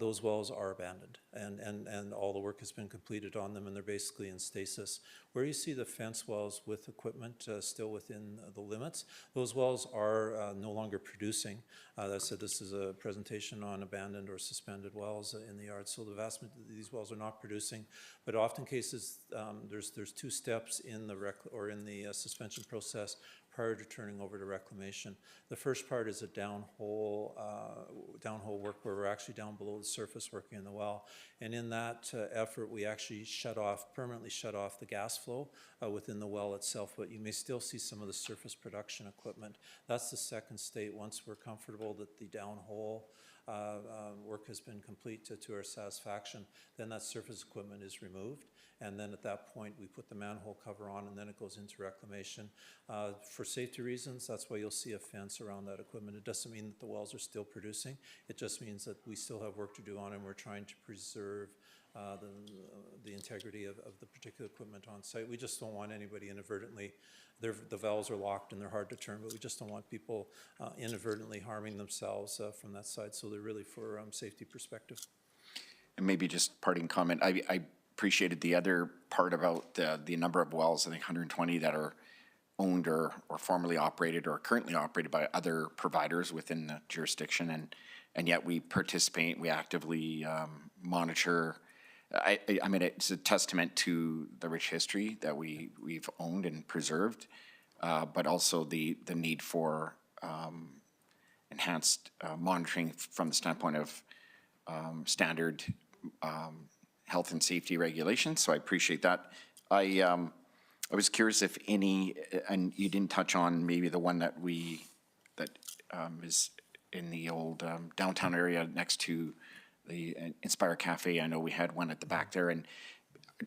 those wells are abandoned, and all the work has been completed on them, and they're basically in stasis. Where you see the fence wells with equipment still within the limits, those wells are no longer producing. That said, this is a presentation on abandoned or suspended wells in the yard. So the vast majority of these wells are not producing, but often cases there's two steps in the suspension process prior to turning over to reclamation. The first part is a downhole work where we're actually down below the surface working in the well. And in that effort, we actually permanently shut off the gas flow within the well itself, but you may still see some of the surface production equipment. That's the second state. Once we're comfortable that the downhole work has been complete to our satisfaction, then that surface equipment is removed. And then at that point, we put the manhole cover on, and then it goes into reclamation. For safety reasons, that's why you'll see a fence around that equipment. It doesn't mean that the wells are still producing. It just means that we still have work to do on it, and we're trying to preserve the integrity of the particular equipment on site. We just don't want anybody inadvertently, the valves are locked and they're hard to turn, but we just don't want people inadvertently harming themselves from that side. So they're really for safety perspective. And maybe just parting comment, I appreciated the other part about the number of wells, I think 120 that are owned or formerly operated or currently operated by other providers within the jurisdiction, and yet we participate, we actively monitor. I mean, it's a testament to the rich history that we've owned and preserved, but also the need for enhanced monitoring from the standpoint of standard health and safety regulations. So I appreciate that. I was curious if any, and you didn't touch on maybe the one that is in the old downtown area next to the Inspire Cafe. I know we had one at the back there. And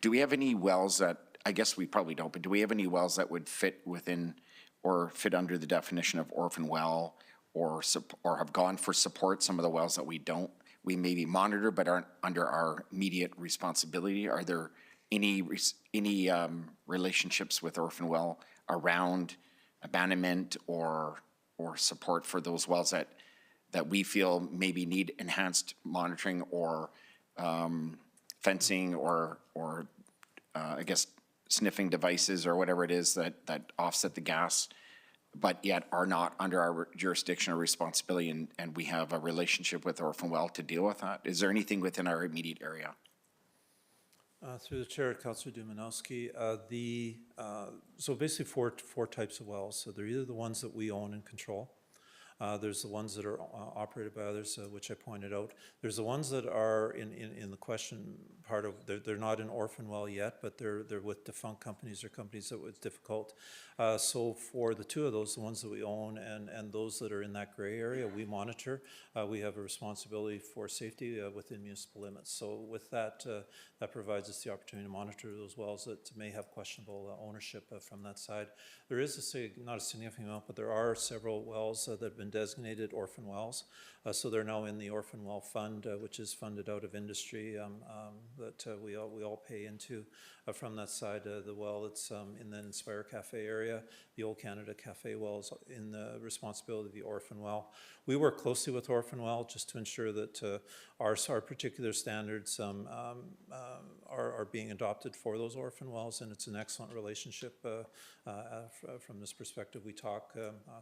do we have any wells that, I guess we probably don't, but do we have any wells that would fit within or fit under the definition of orphan well or have gone for support? Some of the wells that we maybe monitor but aren't under our immediate responsibility. Are there any relationships with orphan well around abandonment or support for those wells that we feel maybe need enhanced monitoring or fencing or I guess sniffing devices or whatever it is that offset the gas, but yet are not under our jurisdiction or responsibility, and we have a relationship with orphan well to deal with that? Is there anything within our immediate area? Through the chair, Councillor Dumanowski, so basically four types of wells. So they're either the ones that we own and control. There's the ones that are operated by others, which I pointed out. There's the ones that are in the question part of, they're not an orphan well yet, but they're with defunct companies or companies that was difficult. So for the two of those, the ones that we own and those that are in that gray area, we monitor. We have a responsibility for safety within municipal limits. So with that, that provides us the opportunity to monitor those wells that may have questionable ownership from that side. There is not a significant amount, but there are several wells that have been designated orphan wells. So they're now in the Orphan Well Fund, which is funded out of industry that we all pay into from that side. The well that's in the Inspire Cafe area, the Old Canada Cafe well is in the responsibility of the Orphan Well. We work closely with Orphan Well just to ensure that our particular standards are being adopted for those orphan wells, and it's an excellent relationship from this perspective. We talk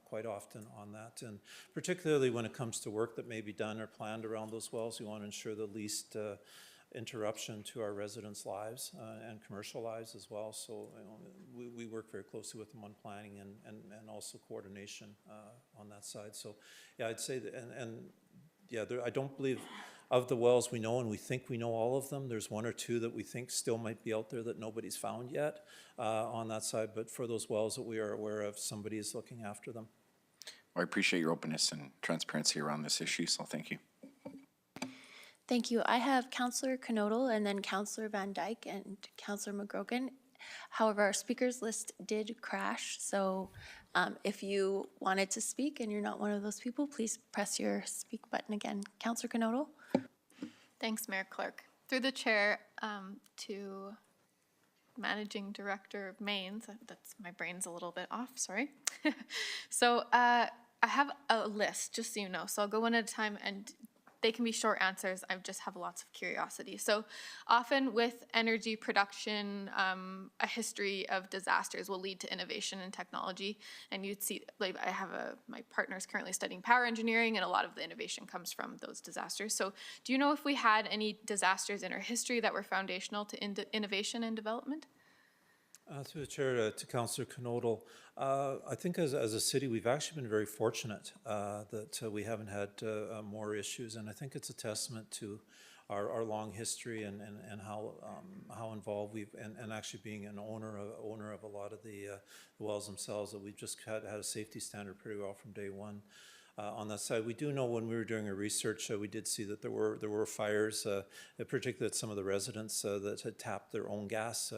quite often on that, and particularly when it comes to work that may be done or planned around those wells, we want to ensure the least interruption to our residents' lives and commercial lives as well. So we work very closely with them on planning and also coordination on that side. So yeah, I'd say that, I don't believe of the wells we know, and we think we know all of them, there's one or two that we think still might be out there that nobody's found yet on that side. But for those wells that we are aware of, somebody is looking after them. Well, I appreciate your openness and transparency around this issue, so thank you. Thank you. I have Councillor Knodel and then Councillor Van Dyke and Councillor McGrogan. However, our speakers list did crash, so if you wanted to speak and you're not one of those people, please press your speak button again. Councillor Knodel. Thanks, Mayor Clark. Through the chair to managing director of Mains. That's, my brain's a little bit off, sorry. So I have a list, just so you know. So I'll go one at a time, and they can be short answers. I just have lots of curiosity. So often with energy production, a history of disasters will lead to innovation and technology. And you'd see, like, my partner's currently studying power engineering, and a lot of the innovation comes from those disasters. So do you know if we had any disasters in our history that were foundational to innovation and development? Through the chair to Councillor Knodel, I think as a city, we've actually been very fortunate that we haven't had more issues, and I think it's a testament to our long history and how involved we've, and actually being an owner of a lot of the wells themselves, that we've just had a safety standard pretty well from day one. On that side, we do know when we were doing our research, we did see that there were fires, particularly at some of the residents that had tapped their own gas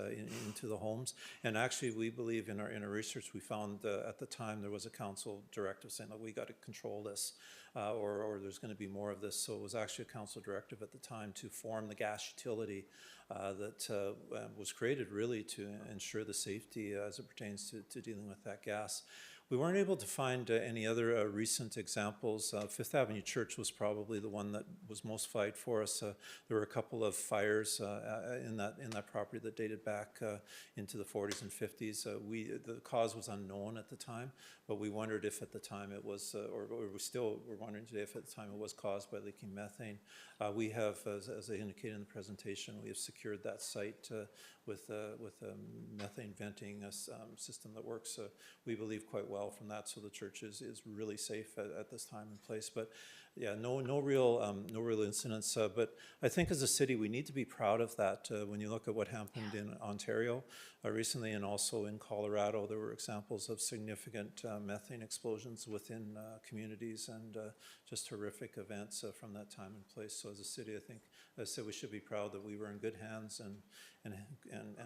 into the homes. And actually, we believe in our research, we found at the time there was a council directive saying that we got to control this, or there's going to be more of this. So it was actually a council directive at the time to form the gas utility that was created really to ensure the safety as it pertains to dealing with that gas. We weren't able to find any other recent examples. Fifth Avenue Church was probably the one that was most flagged for us. There were a couple of fires in that property that dated back into the 40s and 50s. The cause was unknown at the time, but we wondered if at the time it was, or we're wondering today if at the time it was caused by leaking methane. We have, as I indicated in the presentation, we have secured that site with a methane venting system that works, we believe, quite well from that. So the church is really safe at this time and place. But yeah, no real incidents. But I think as a city, we need to be proud of that. When you look at what happened in Ontario recently, and also in Colorado, there were examples of significant methane explosions within communities, and just horrific events from that time and place. So as a city, I think, as I said, we should be proud that we were in good hands and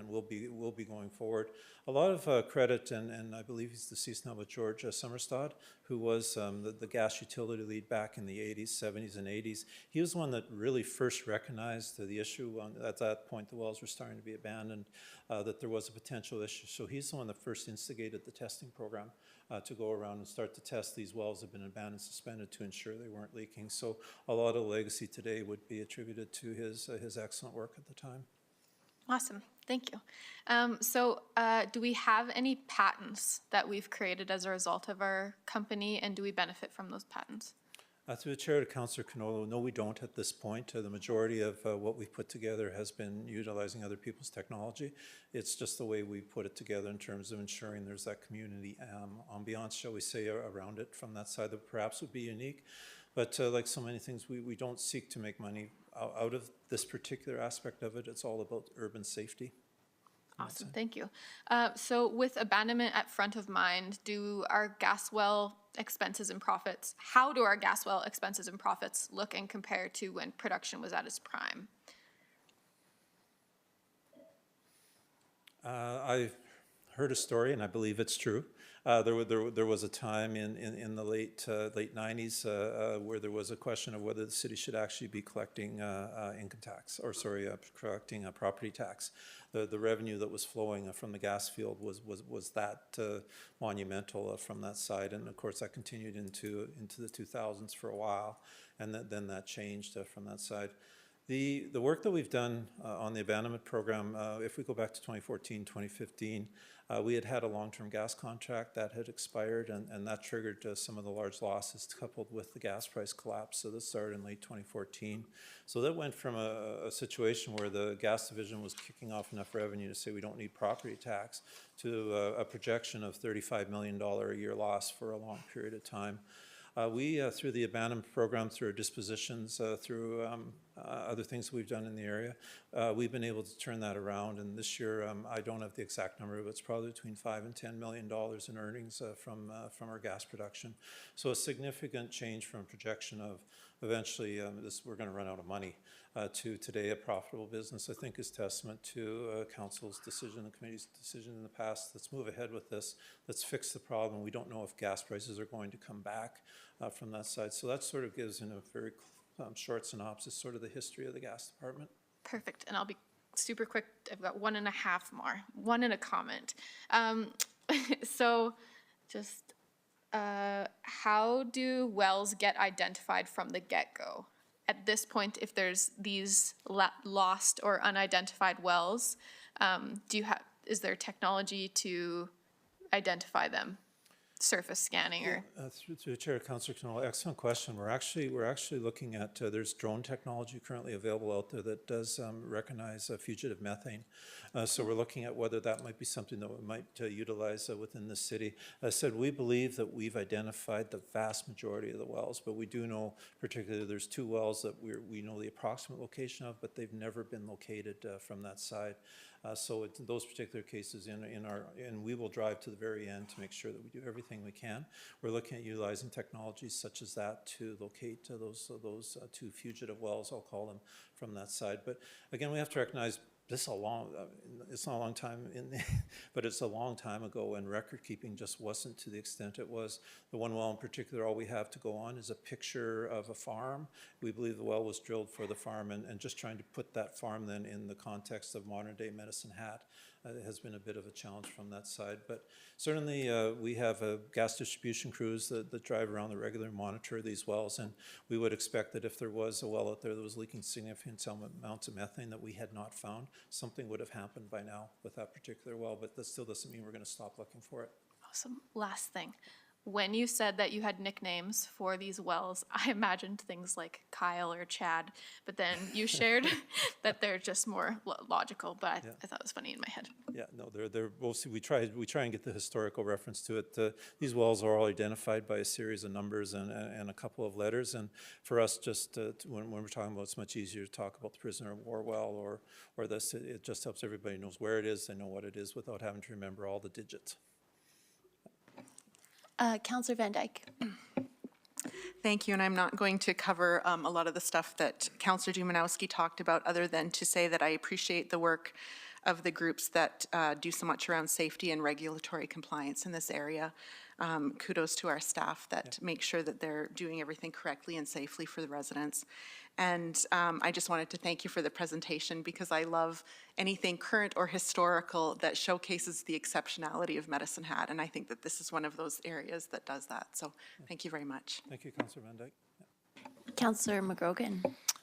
will be going forward. A lot of credit, and I believe he's deceased now, but George Summerstad, who was the gas utility lead back in the 80s, 70s, and 80s. He was the one that really first recognized the issue. At that point, the wells were starting to be abandoned, that there was a potential issue. So he's the one that first instigated the testing program to go around and start to test these wells that have been abandoned, suspended, to ensure they weren't leaking. So a lot of legacy today would be attributed to his excellent work at the time. Awesome, thank you. Do we have any patents that we've created as a result of our company, and do we benefit from those patents? Through the chair to Councillor Knodel, no, we don't at this point. The majority of what we've put together has been utilizing other people's technology. It's just the way we put it together in terms of ensuring there's that community ambiance, shall we say, around it from that side that perhaps would be unique. But like so many things, we don't seek to make money out of this particular aspect of it. It's all about urban safety. Awesome, thank you. So with abandonment at front of mind, do our gas well expenses and profits, how do our gas well expenses and profits look and compare to when production was at its prime? I've heard a story, and I believe it's true. There was a time in the late 90s where there was a question of whether the city should actually be collecting income tax, or collecting a property tax. The revenue that was flowing from the gas field was that monumental from that side, and of course that continued into the 2000s for a while, and then that changed from that side. The work that we've done on the abandonment program, if we go back to 2014, 2015, we had a long-term gas contract that had expired, and that triggered some of the large losses coupled with the gas price collapse. So this started in late 2014. So that went from a situation where the gas division was kicking off enough revenue to say we don't need property tax, to a projection of $35 million a year loss for a long period of time. We, through the abandonment program, through our dispositions, through other things we've done in the area, we've been able to turn that around. And this year, I don't have the exact number, but it's probably between $5 and $10 million in earnings from our gas production. So a significant change from projection of eventually we're going to run out of money to today a profitable business, I think, is testament to council's decision, the committee's decision in the past. Let's move ahead with this. Let's fix the problem. We don't know if gas prices are going to come back from that side. So that sort of gives, in a very short synopsis, sort of the history of the gas department. Perfect, and I'll be super quick, I've got 1.5 more, one and a comment. So just, how do wells get identified from the get-go? At this point, if there's these lost or unidentified wells, is there technology to identify them? Surface scanning or? Through the chair, Councillor Knoll, excellent question. We're actually looking at, there's drone technology currently available out there that does recognize fugitive methane. So we're looking at whether that might be something that we might utilize within the city. As I said, we believe that we've identified the vast majority of the wells, but we do know particularly there's 2 wells that we know the approximate location of, but they've never been located from that side. So in those particular cases, and we will drive to the very end to make sure that we do everything we can. We're looking at utilizing technologies such as that to locate those 2 fugitive wells, I'll call them, from that side. But again, we have to recognize this it's not a long time but it's a long time ago, and record keeping just wasn't to the extent it was. The one well in particular, all we have to go on is a picture of a farm. We believe the well was drilled for the farm, and just trying to put that farm then in the context of modern day Medicine Hat has been a bit of a challenge from that side. But certainly we have gas distribution crews that drive around the regular monitor these wells, and we would expect that if there was a well out there that was leaking significant amounts of methane that we had not found, something would have happened by now with that particular well, but that still doesn't mean we're going to stop looking for it. Awesome. Last thing. When you said that you had nicknames for these wells, I imagined things like Kyle or Chad, but then you shared that they're just more logical, but I thought it was funny in my head. Yeah, no, they're mostly, we try and get the historical reference to it. These wells are all identified by a series of numbers and a couple of letters, and for us, just when we're talking about, it's much easier to talk about the prisoner of war well or this. It just helps everybody knows where it is, they know what it is, without having to remember all the digits. Councillor Van Dyke. Thank you, and I'm not going to cover a lot of the stuff that Councillor Dumanowski talked about, other than to say that I appreciate the work of the groups that do so much around safety and regulatory compliance in this area. Kudos to our staff that make sure that they're doing everything correctly and safely for the residents. And I just wanted to thank you for the presentation, because I love anything current or historical that showcases the exceptionality of Medicine Hat, and I think that this is one of those areas that does that. So thank you very much. Thank you, Councillor Van Dyke. Councillor McGrogan.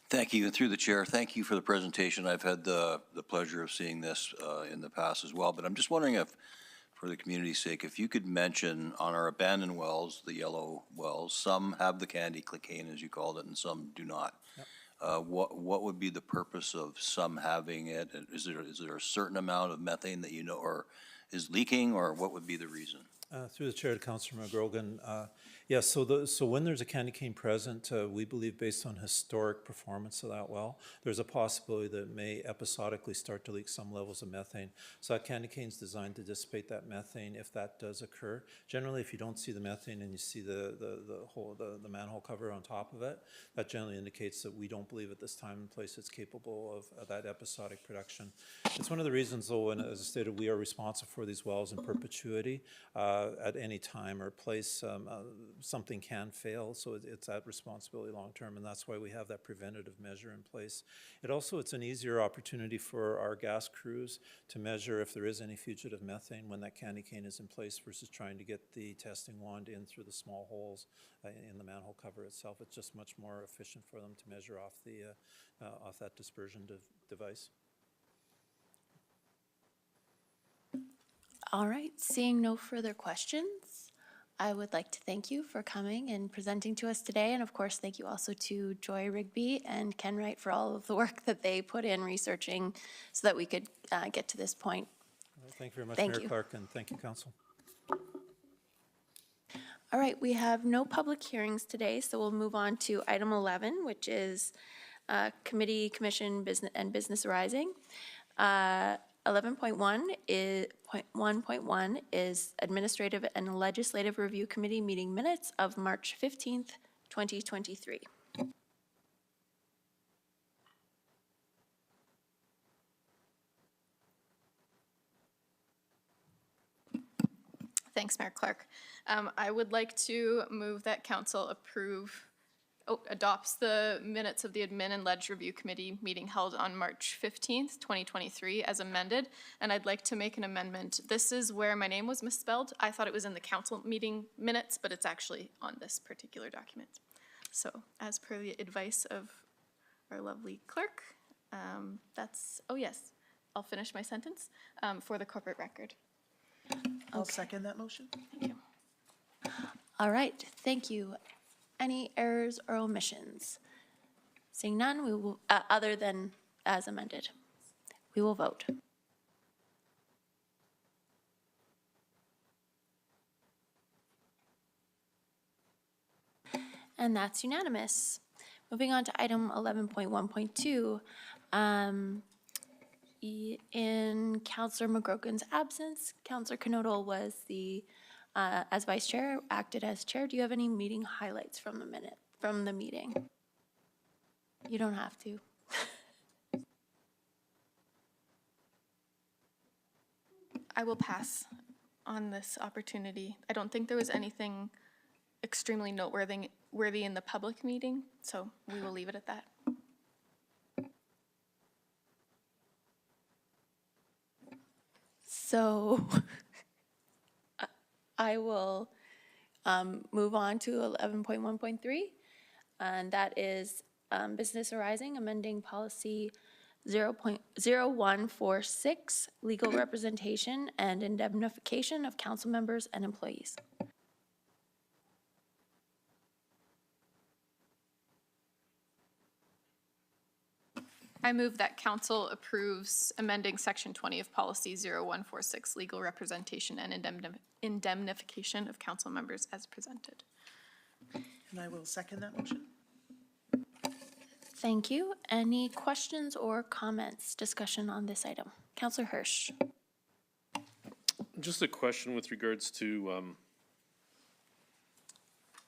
Thank you, and through the chair, thank you for the presentation. I've had the pleasure of seeing this in the past as well, but I'm just wondering if, for the community's sake, if you could mention on our abandoned wells, the yellow wells, some have the candy cane, as you called it, and some do not. Yep. What would be the purpose of some having it? Is there a certain amount of methane that you know or is leaking, or what would be the reason? Through the chair to Councillor McGrogan, yes, so when there's a candy cane present, we believe based on historic performance of that well, there's a possibility that it may episodically start to leak some levels of methane. So that candy cane is designed to dissipate that methane if that does occur. Generally, if you don't see the methane and you see the manhole cover on top of it, that generally indicates that we don't believe at this time and place it's capable of that episodic production. It's one of the reasons, though, and as I stated, we are responsible for these wells in perpetuity. At any time or place, something can fail, so it's that responsibility long-term, and that's why we have that preventative measure in place. It's an easier opportunity for our gas crews to measure if there is any fugitive methane when that candy cane is in place, versus trying to get the testing wand in through the small holes in the manhole cover itself. It's just much more efficient for them to measure off that dispersion device. All right, seeing no further questions, I would like to thank you for coming and presenting to us today. And of course, thank you also to Joy Rigby and Ken Wright for all of the work that they put in researching so that we could get to this point. Well, thank you very much, Thank Mayor you. Clark, and thank you, Council. All right, we have no public hearings today, so we'll move on to item 11, which is committee, commission, business, and business arising. 11.1 is 1.1 is Administrative and Legislative Review Committee meeting minutes of March 15th, 2023. Thanks, Mayor Clark. I would like to move that council approve adopts the minutes of the Admin and Ledge Review Committee meeting held on March 15th, 2023 as amended. And I'd like to make an amendment. This is where my name was misspelled. I thought it was in the council meeting minutes, but it's actually on this particular document. So as per the advice of our lovely clerk, oh yes, I'll finish my sentence, for the corporate record. I'll second that motion. Thank you. All right, thank you. Any errors or omissions? Seeing none, we will, other than as amended, we will vote. And that's unanimous. Moving on to item 11.1.2. In Councillor McGrogan's absence, Councillor Knodel was as vice chair, acted as chair. Do you have any meeting highlights from the meeting? You don't have to. I will pass on this opportunity. I don't think there was anything extremely noteworthy in the public meeting, so we will leave it at that. So I will move on to 11.1.3, and that is business arising, amending policy 0.0146, legal representation and indemnification of council members and employees. I move that council approves amending section 20 of policy 0146, legal representation and indemnification of council members as presented. And I will second that motion. Thank you. Any questions or comments, discussion on this item? Councillor Hirsch. Just a question with regards to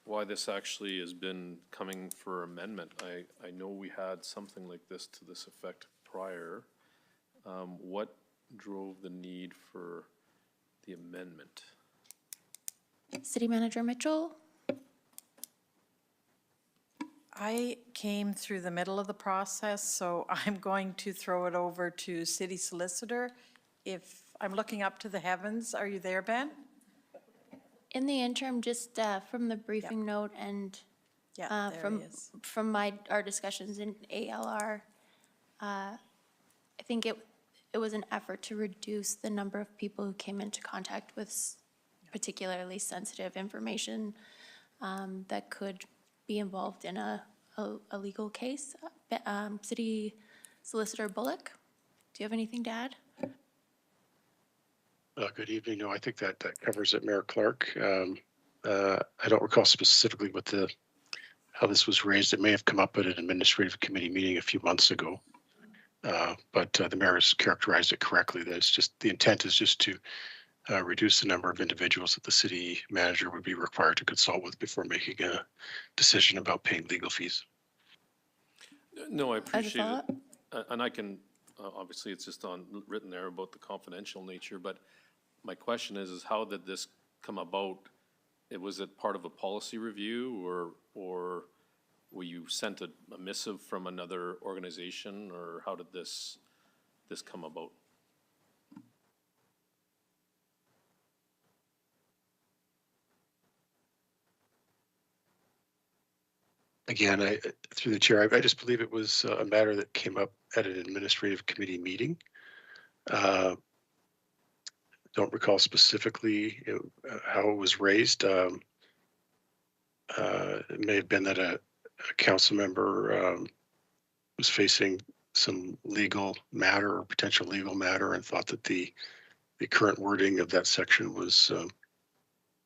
why this actually has been coming for amendment. I know we had something like this to this effect prior. What drove the need for the amendment? City Manager Mitchell. I came through the middle of the process, so I'm going to throw it over to City Solicitor. If I'm looking up to the heavens, are you there, Ben? In the interim, just from the briefing note and Yeah, there he is. from our discussions in ALR, I think it was an effort to reduce the number of people who came into contact with particularly sensitive information that could be involved in a legal case. City Solicitor Bullock, do you have anything to add? Good evening. No, I think that covers it, Mayor Clark. I don't recall specifically how this was raised. It may have come up at an administrative committee meeting a few months ago. But the mayor has characterized it correctly. That it's just, the intent is just to reduce the number of individuals that the city manager would be required to consult with before making a decision about paying legal fees. No, I appreciate follow-up? it. And I can, obviously, it's just written there about the confidential nature, but my question is how did this come about? Was it part of a policy review, or were you sent a missive from another organization, or how did this come about? Again, through the chair, I just believe it was a matter that came up at an administrative committee meeting. Don't recall specifically how it was raised. It may have been that a council member was facing some legal matter or potential legal matter and thought that the current wording of that section was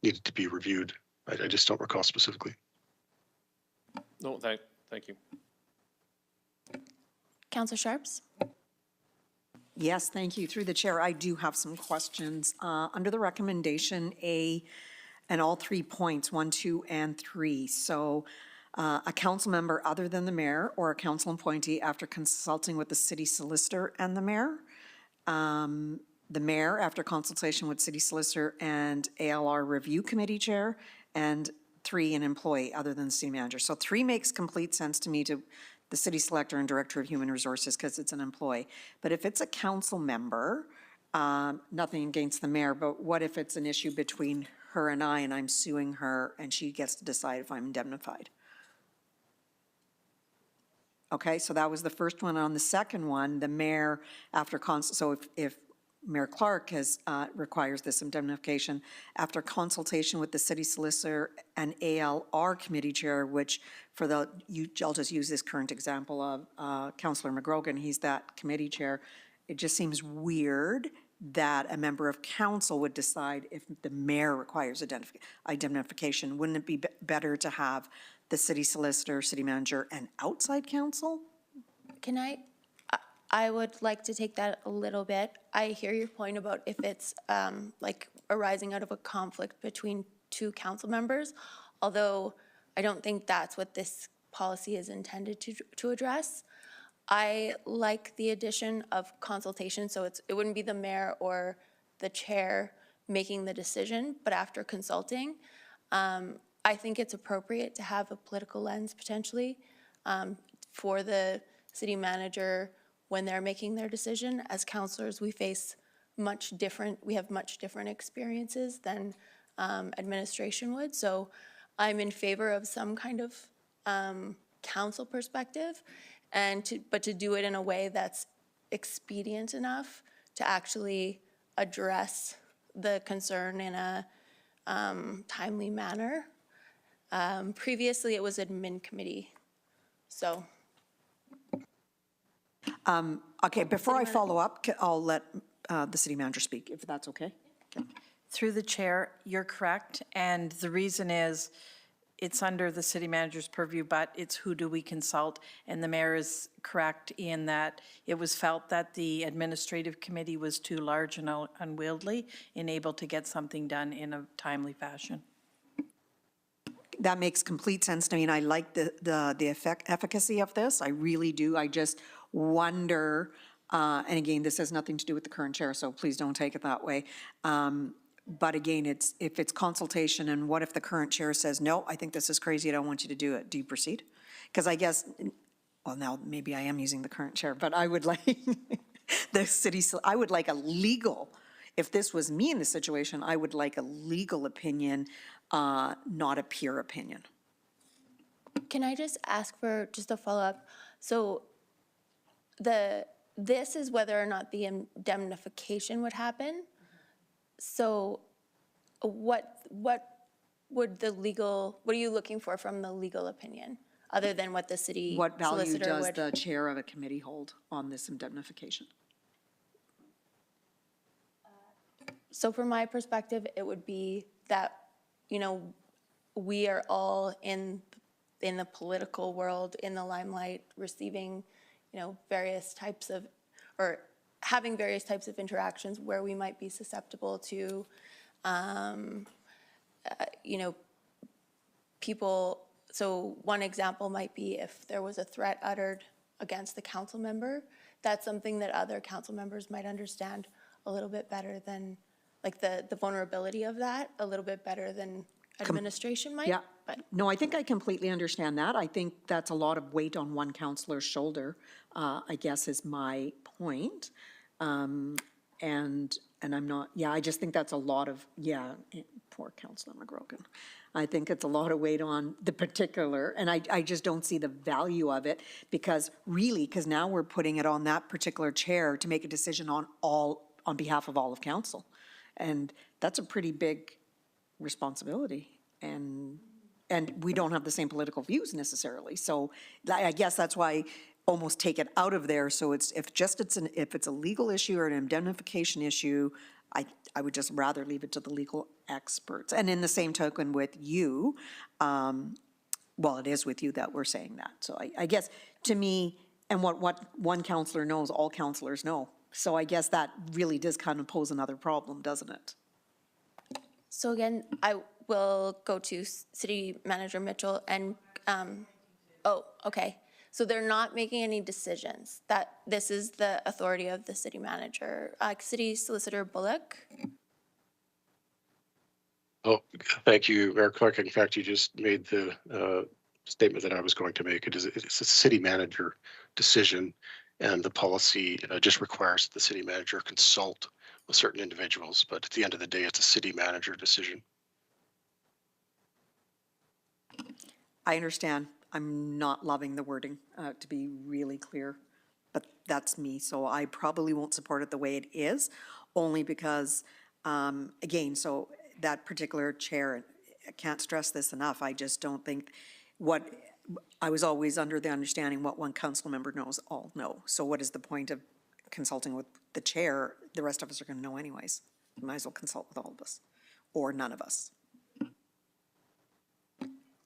needed to be reviewed. I just don't recall specifically. No, thank you. Councillor Sharps? Yes, thank you. Through the chair, I do have some questions. Under the recommendation A and all 3 points, 1, 2, and 3. So a council member other than the mayor or a council appointee after consulting with the city solicitor and the mayor. The mayor after consultation with city solicitor and ALR review committee chair, and 3 an employee other than the city manager. So 3 makes complete sense to me, to the city selector and director of human resources, because it's an employee. But if it's a council member, nothing against the mayor, but what if it's an issue between her and I'm suing her and she gets to decide if I'm indemnified? Okay, so that was the first one. On the second one, the mayor, after so if Mayor Clark requires this indemnification, after consultation with the city solicitor and ALR committee chair, which I'll just use this current example of Councillor McGrogan, he's that committee chair. It just seems weird that a member of council would decide if the mayor requires indemnification. Wouldn't it be better to have the city solicitor, city manager, and outside counsel? Can I would like to take that a little bit. I hear your point about if it's like arising out of a conflict between 2 council members, although I don't think that's what this policy is intended to address. I like the addition of consultation, so it wouldn't be the mayor or the chair making the decision, but after consulting, I think it's appropriate to have a political lens potentially for the city manager when they're making their decision. As councillors, we have much different experiences than administration would. So I'm in favor of some kind of council perspective, but to do it in a way that's expedient enough to actually address the concern in a timely manner. Previously, it was admin committee, so. Okay, before I follow up, I'll let the city manager speak, if that's okay. Through the chair, you're correct, and the reason is it's under the city manager's purview, but it's who do we consult, and the mayor is correct in that it was felt that the administrative committee was too large and unwieldy and able to get something done in a timely fashion. That makes complete sense to me, and I like the efficacy of this. I really do. I just wonder, and again, this has nothing to do with the current chair, so please don't take it that way. But again, if it's consultation, and what if the current chair says, no, I think this is crazy, I don't want you to do it. Do you proceed? Because I guess, well, now maybe I am using the current chair, but I would like I would like a legal, if this was me in the situation, I would like a legal opinion, not a peer opinion. Can I just ask for just a follow-up? So this is whether or not the indemnification would happen. So what are you looking for from the legal opinion, other than what the city What value solicitor does would? the chair of a committee hold on this indemnification? So from my perspective, it would be that, we are all in the political world, in the limelight, receiving, various types of, or having various types of interactions where we might be susceptible to, people. So one example might be if there was a threat uttered against the council member, that's something that other council members might understand a little bit better than, like the vulnerability of that, a little bit better than administration might. Yeah, But no, I think I completely understand that. I think that's a lot of weight on one councillor's shoulder, I guess is my point. And I'm not, I just think that's a lot of, poor Councillor McGrogan. I think it's a lot of weight on the particular, and I just don't see the value of it, because now we're putting it on that particular chair to make a decision on behalf of all of council. And that's a pretty big responsibility, and we don't have the same political views necessarily. So I guess that's why almost take it out of there. So if it's a legal issue or an indemnification issue, I would just rather leave it to the legal experts. And in the same token with you, it is with you that we're saying that. So I guess to me, and what one councillor knows, all councillors know. So I guess that really does kind of pose another problem, doesn't it? so again, I will go to City Manager Mitchell and, okay. So they're not making any decisions. That this is the authority of the city manager. City Solicitor Bullock. Oh, thank you, Mayor Clark. In fact, you just made the statement that I was going to make. It's a city manager decision, and the policy just requires that the city manager consult with certain individuals. But at the end of the day, it's a city manager decision. I understand. I'm not loving the wording, to be really clear, but that's me. So I probably won't support it the way it is, only because, again, so that particular chair, I can't stress this enough. I just don't think I was always under the understanding what one council member knows, all know. So what is the point of consulting with the chair? The rest of us are going to know anyways. Might as well consult with all of us, or none of us.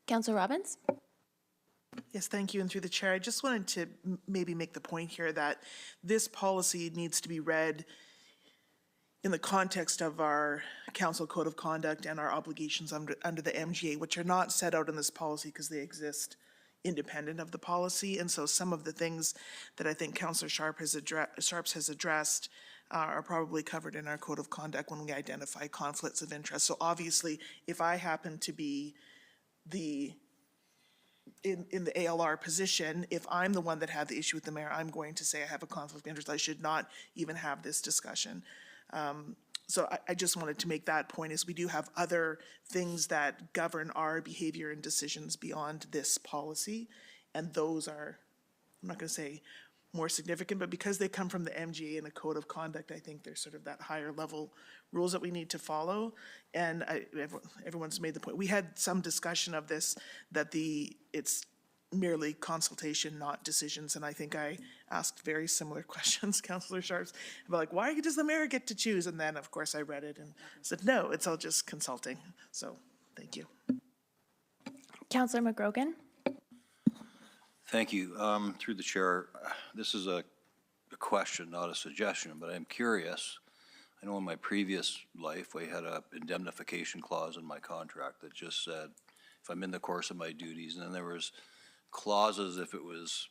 Councillor Robbins? Yes, thank you. And through the chair, I just wanted to maybe make the point here that this policy needs to be read in the context of our council code of conduct and our obligations under the MGA, which are not set out in this policy because they exist independent of the policy. And so some of the things that I think Councillor Sharps has addressed are probably covered in our code of conduct when we identify conflicts of interest. So obviously, if I happen to be in the ALR position, if I'm the one that had the issue with the mayor, I'm going to say I have a conflict of interest. I should not even have this discussion. So I just wanted to make that point, is we do have other things that govern our behavior and decisions beyond this policy. And those are, I'm not going to say more significant, but because they come from the MGA and the code of conduct, I think there's sort of that higher level rules that we need to follow. And everyone's made the point. We had some discussion of this, that it's merely consultation, not decisions. And I think I asked very similar questions, Councillor Sharps, about like, why does the mayor get to choose? And then, of course, I read it and said, no, it's all just consulting. So thank you. Councillor McGrogan? Thank you. Through the chair, this is a question, not a suggestion, but I'm curious. I know in my previous life, we had a indemnification clause in my contract that just said, if I'm in the course of my duties, and then there was clauses if it was,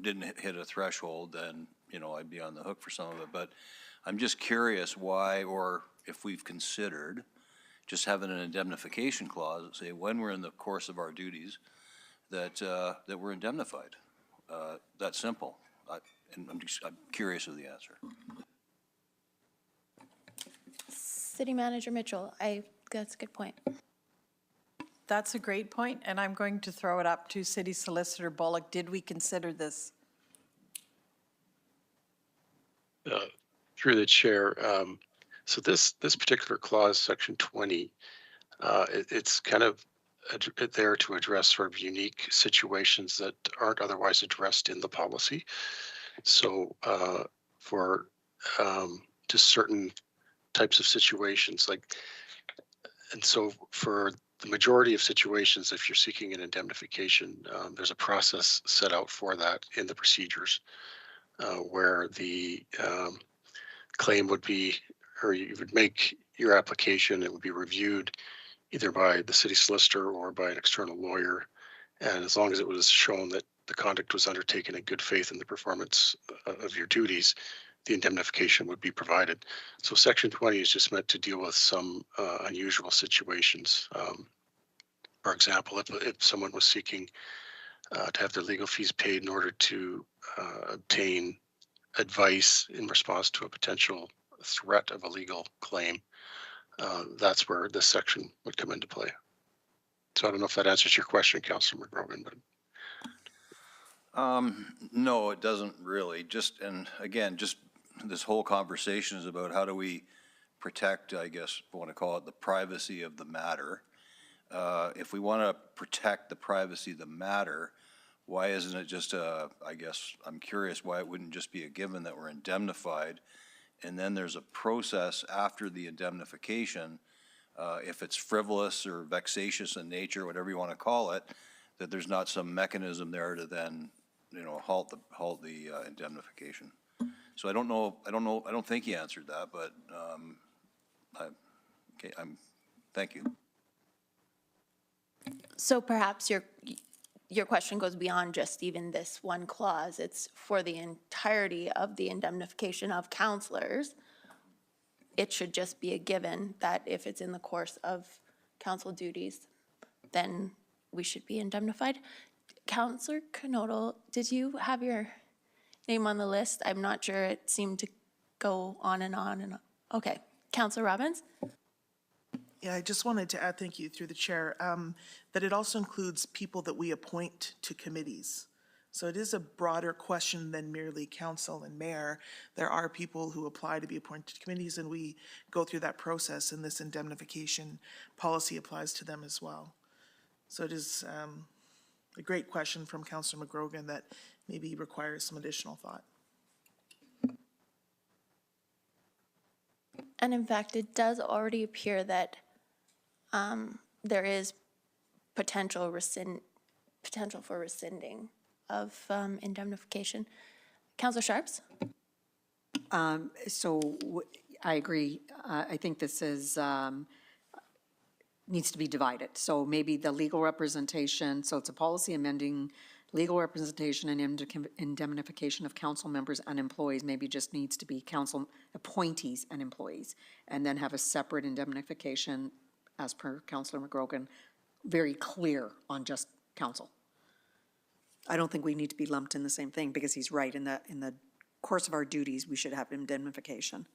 didn't hit a threshold, then, I'd be on the hook for some of it. But I'm just curious why, or if we've considered just having an indemnification clause that say when we're in the course of our duties, that we're indemnified. That's simple. I'm curious of the answer. City Manager Mitchell, that's a good point. That's a great point, and I'm going to throw it up to City Solicitor Bullock. Did we consider this? Through the chair, so this particular clause, section 20, it's kind of there to address sort of unique situations that aren't otherwise addressed in the policy. So for just certain types of situations, and so for the majority of situations, if you're seeking an indemnification, there's a process set out for that in the procedures where the claim would be, or you would make your application, it would be reviewed either by the city solicitor or by an external lawyer. And as long as it was shown that the conduct was undertaken in good faith in the performance of your duties, the indemnification would be provided. So section 20 is just meant to deal with some unusual situations. For example, if someone was seeking to have their legal fees paid in order to obtain advice in response to a potential threat of a legal claim, that's where this section would come into play. So I don't know if that answers your question, Councilor McGrogan, but. No, it doesn't really. And again, just this whole conversation is about how do we protect, I guess, I want to call it the privacy of the matter. If we want to protect the privacy of the matter, why isn't it just I guess I'm curious why it wouldn't just be a given that we're indemnified, and then there's a process after the indemnification, if it's frivolous or vexatious in nature, whatever you want to call it, that there's not some mechanism there to then, halt the indemnification. So I don't think he answered that, but thank you. So perhaps your question goes beyond just even this one clause. It's for the entirety of the indemnification of councillors. it should just be a given that if it's in the course of council duties, then we should be indemnified. Counselor Knodel, did you have your name on the list? I'm not sure. It seemed to go on and on and on. Okay. Counselor Robbins? Yeah, I just wanted to add, thank you, through the chair, that it also includes people that we appoint to committees. So it is a broader question than merely council and mayor. There are people who apply to be appointed to committees, and we go through that process, and this indemnification policy applies to them as well. So it is a great question from Councillor McGrogan that maybe requires some additional thought. And in fact, it does already appear that there is potential for rescinding of indemnification. Councillor Sharps? I agree. I think this is, needs to be divided. So maybe the legal representation, so it's a policy amending legal representation and indemnification of council members and employees maybe just needs to be council appointees and employees, and then have a separate indemnification, as per Councillor McGrogan, very clear on just council. I don't think we need to be lumped in the same thing, because he's right, in the course of our duties, we should have indemnification.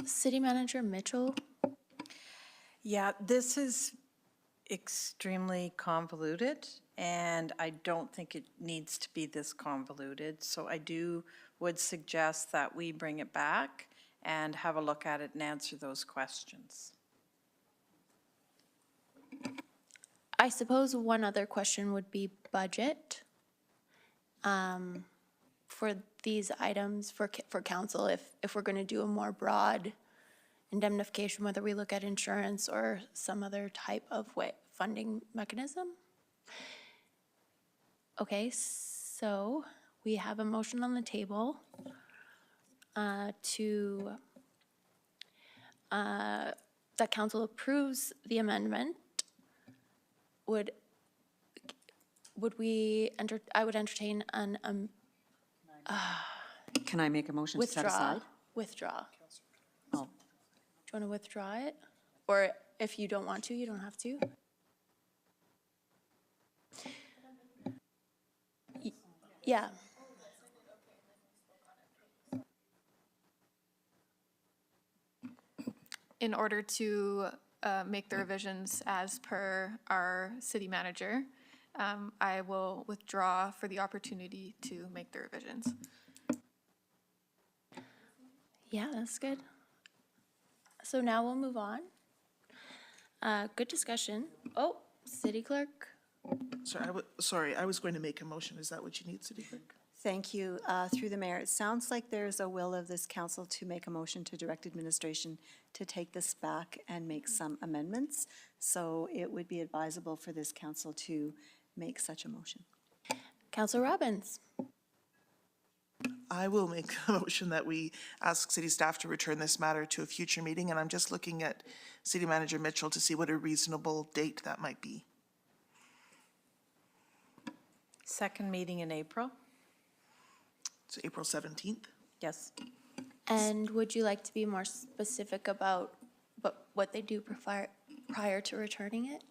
City Manager Mitchell? Yeah, this is extremely convoluted, and I don't think it needs to be this convoluted. So I would suggest that we bring it back and have a look at it and answer those questions. I suppose one other question would be budget for these items for council, if we're going to do a more broad indemnification, whether we look at insurance or some other type of funding mechanism. Okay, so we have a motion on the table that council approves the amendment. Would we I would entertain an Can I make a motion to set aside? Withdraw. Oh. Do you want to withdraw it? Or if you don't want to, you don't have to. Yeah. In order to make the revisions as per our city manager, I will withdraw for the opportunity to make the revisions. Yeah, that's good. So now we'll move on. Good discussion. Oh, City Clerk. Sorry, I was going to make a motion. Is that what you need, City Clerk? Thank you. Through the mayor, it sounds like there's a will of this council to make a motion to direct administration to take this back and make some amendments. So it would be advisable for this council to make such a motion. Councilor Robbins. I will make a motion that we ask city staff to return this matter to a future meeting, and I'm just looking at City Manager Mitchell to see what a reasonable date that might be. Second meeting in April? So April 17th? Yes. And would you like to be more specific about what they do prior to returning it?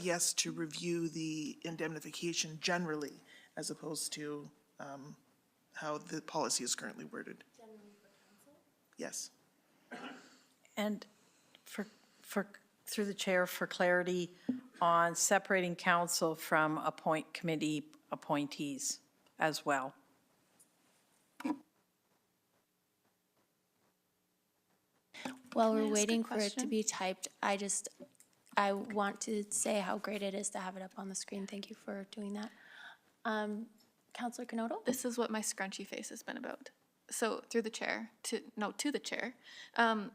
Yes, to review the indemnification generally, as opposed to how the policy is currently worded. Generally for council? Yes. And through the chair, for clarity on separating council from committee appointees as well. While we're waiting for it to be typed, I want to say how great it is to have it up on the screen. Thank you for doing that. Councilor Knodel? This is what my scrunchy face has been about. So through the chair, to the chair,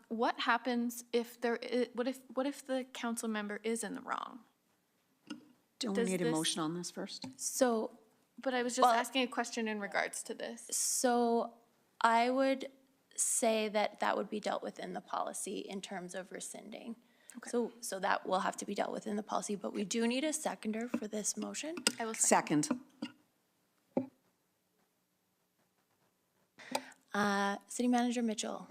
what happens if what if the council member is in the wrong? Don't we need a motion on this first? So, but I was just asking a question in regards to this. So I would say that would be dealt with in the policy in terms of rescinding. Okay. So that will have to be dealt with in the policy, but we do need a seconder for this motion. Second. City Manager Mitchell.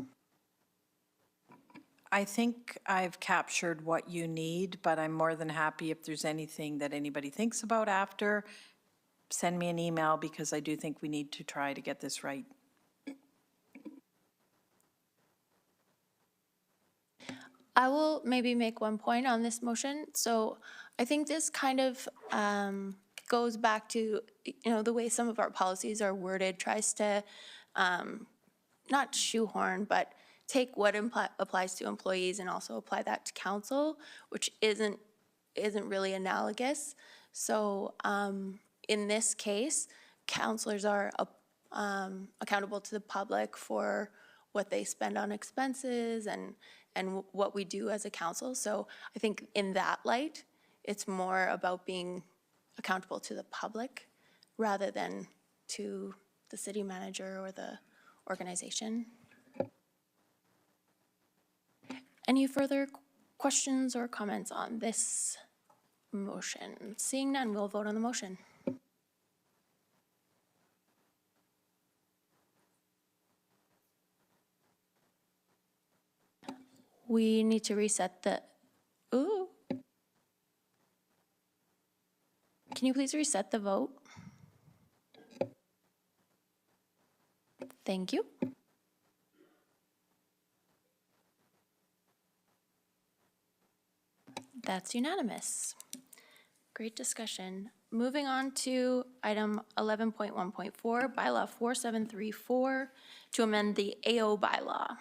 I think I've captured what you need, but I'm more than happy if there's anything that anybody thinks about after, send me an email because I do think we need to try to get this right. I will maybe make one point on this motion. So I think this kind of goes back to, the way some of our policies are worded, tries to not shoehorn, but take what applies to employees and also apply that to council, which isn't really analogous. So in this case, councilors are accountable to the public for what they spend on expenses and what we do as a council. So I think in that light, it's more about being accountable to the public rather than to the city manager or the organization. Any further questions or comments on this motion? Seeing none, we'll vote on the motion. We need to reset the, ooh. Can you please reset the vote? Thank you. That's unanimous. Great discussion. Moving on to item 11.1.4, bylaw 4734, to amend the AO bylaw.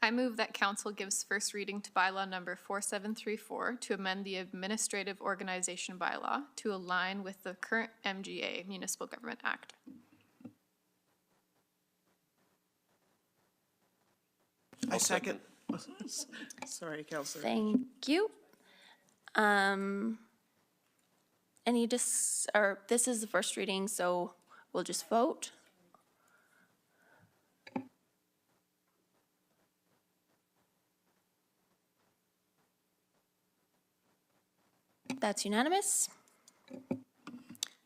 I move that council gives first reading to bylaw number 4734 to amend the administrative organization bylaw to align with the current MGA, Municipal Government Act. I second. Sorry, Counselor. Thank you. This is the first reading, so we'll just vote. That's unanimous.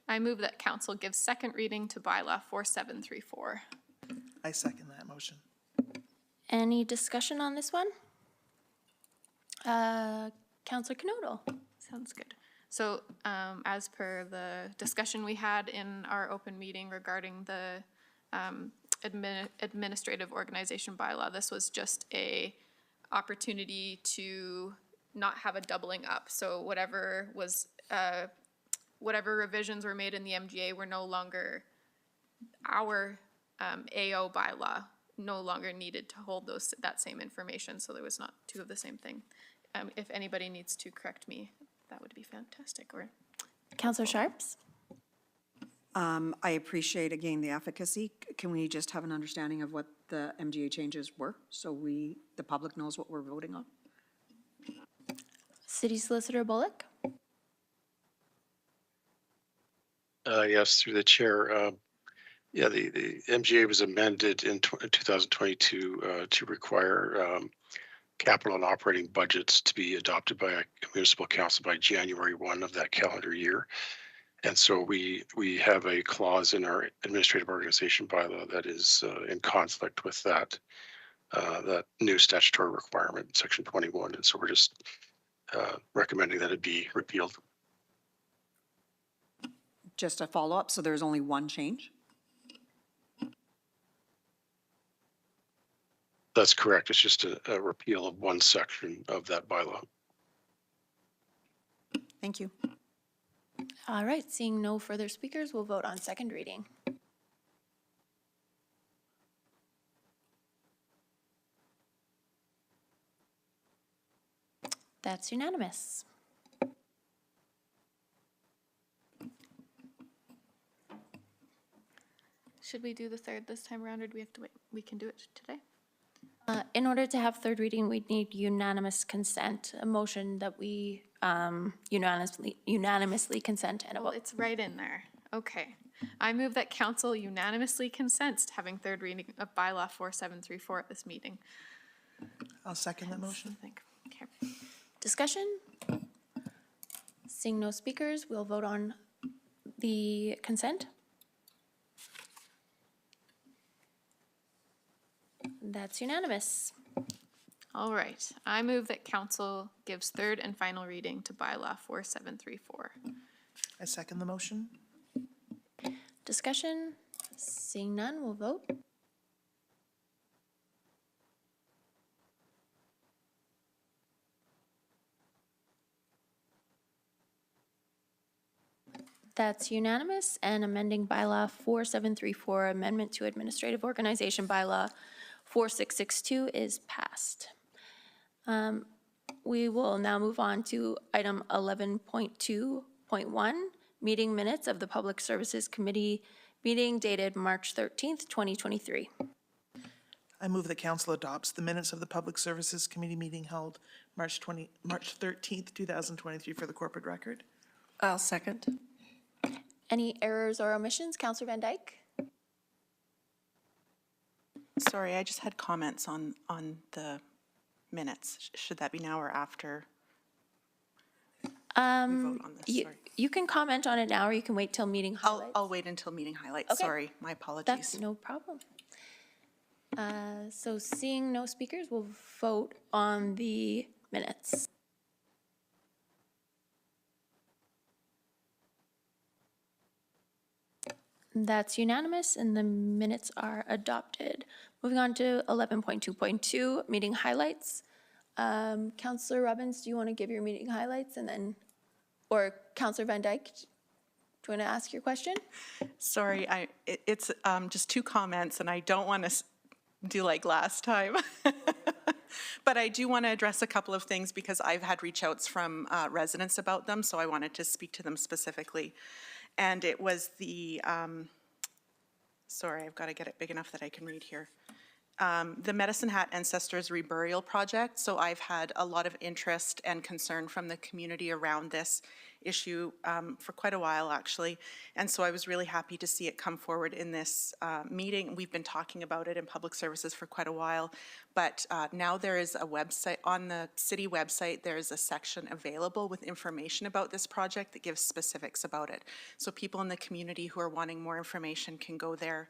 I move that council gives second reading to bylaw 4734. I second that motion. Any discussion on this one? Councillor Knodel. Sounds good. So as per the discussion we had in our open meeting regarding the administrative organization bylaw, this was just a opportunity to not have a doubling up. So whatever revisions were made in the MGA were no longer, our AO bylaw no longer needed to hold that same information. So there was not two of the same thing. If anybody needs to correct me, that would be fantastic. Or Councillor Sharps? I appreciate, again, the efficacy. Can we just have an understanding of what the MGA changes were so the public knows what we're voting on? City Solicitor Bullock? Yes, through the chair. Yeah, the MGA was amended in 2022 to require capital and operating budgets to be adopted by a municipal council by January 1 of that calendar year. And so we have a clause in our administrative organization bylaw that is in conflict with that new statutory requirement, section 21. And so we're just recommending that it be repealed. Just a follow-up, so there's only one change? That's correct. It's just a repeal of one section of that bylaw. Thank you. All right, seeing no further speakers, we'll vote on second reading. That's unanimous. should we do the third this time around, or do we have to wait? We can do it today? In order to have third reading, we'd need unanimous consent, a motion that we unanimously consent and a Well, vote. it's right in there. Okay. I move that council unanimously consents to having third reading of bylaw 4734 at this meeting. I'll second that motion. Okay. Discussion? Seeing no speakers, we'll vote on the consent. That's unanimous. All right, I move that council gives third and final reading to bylaw 4734. I second the motion. Discussion? Seeing none, we'll vote. That's unanimous, and amending bylaw 4734, amendment to administrative organization bylaw 4662 is passed. We will now move on to item 11.2.1, meeting minutes of the Public Services Committee meeting dated March 13th, 2023. I move that council adopts the minutes of the Public Services Committee meeting held March 13th, 2023 for the corporate record. I'll second. Any errors or omissions? Councillor Van Dyke? Sorry, I just had comments on the minutes. Should that be now or after we vote on this? Sorry. You can comment on it now, or you can wait till meeting highlights. I'll wait until meeting highlights. Okay. Sorry, my apologies. That's no problem. So seeing no speakers, we'll vote on the minutes. That's unanimous, and the minutes are adopted. Moving on to 11.2.2, meeting highlights. Councillor Robbins, do you want to give your meeting highlights, and then, or Councillor Van Dyke, do you want to ask your question? Sorry, it's just two comments, and I don't want to do like last time. But I do want to address a couple of things because I've had reach outs from residents about them, so I wanted to speak to them specifically. And it was the, sorry, I've got to get it big enough that I can read here. The Medicine Hat Ancestors Reburial Project. So I've had a lot of interest and concern from the community around this issue for quite a while, actually. And so I was really happy to see it come forward in this meeting. We've been talking about it in Public Services for quite a while, but now there is a website, on the city website, there is a section available with information about this project that gives specifics about it. So people in the community who are wanting more information can go there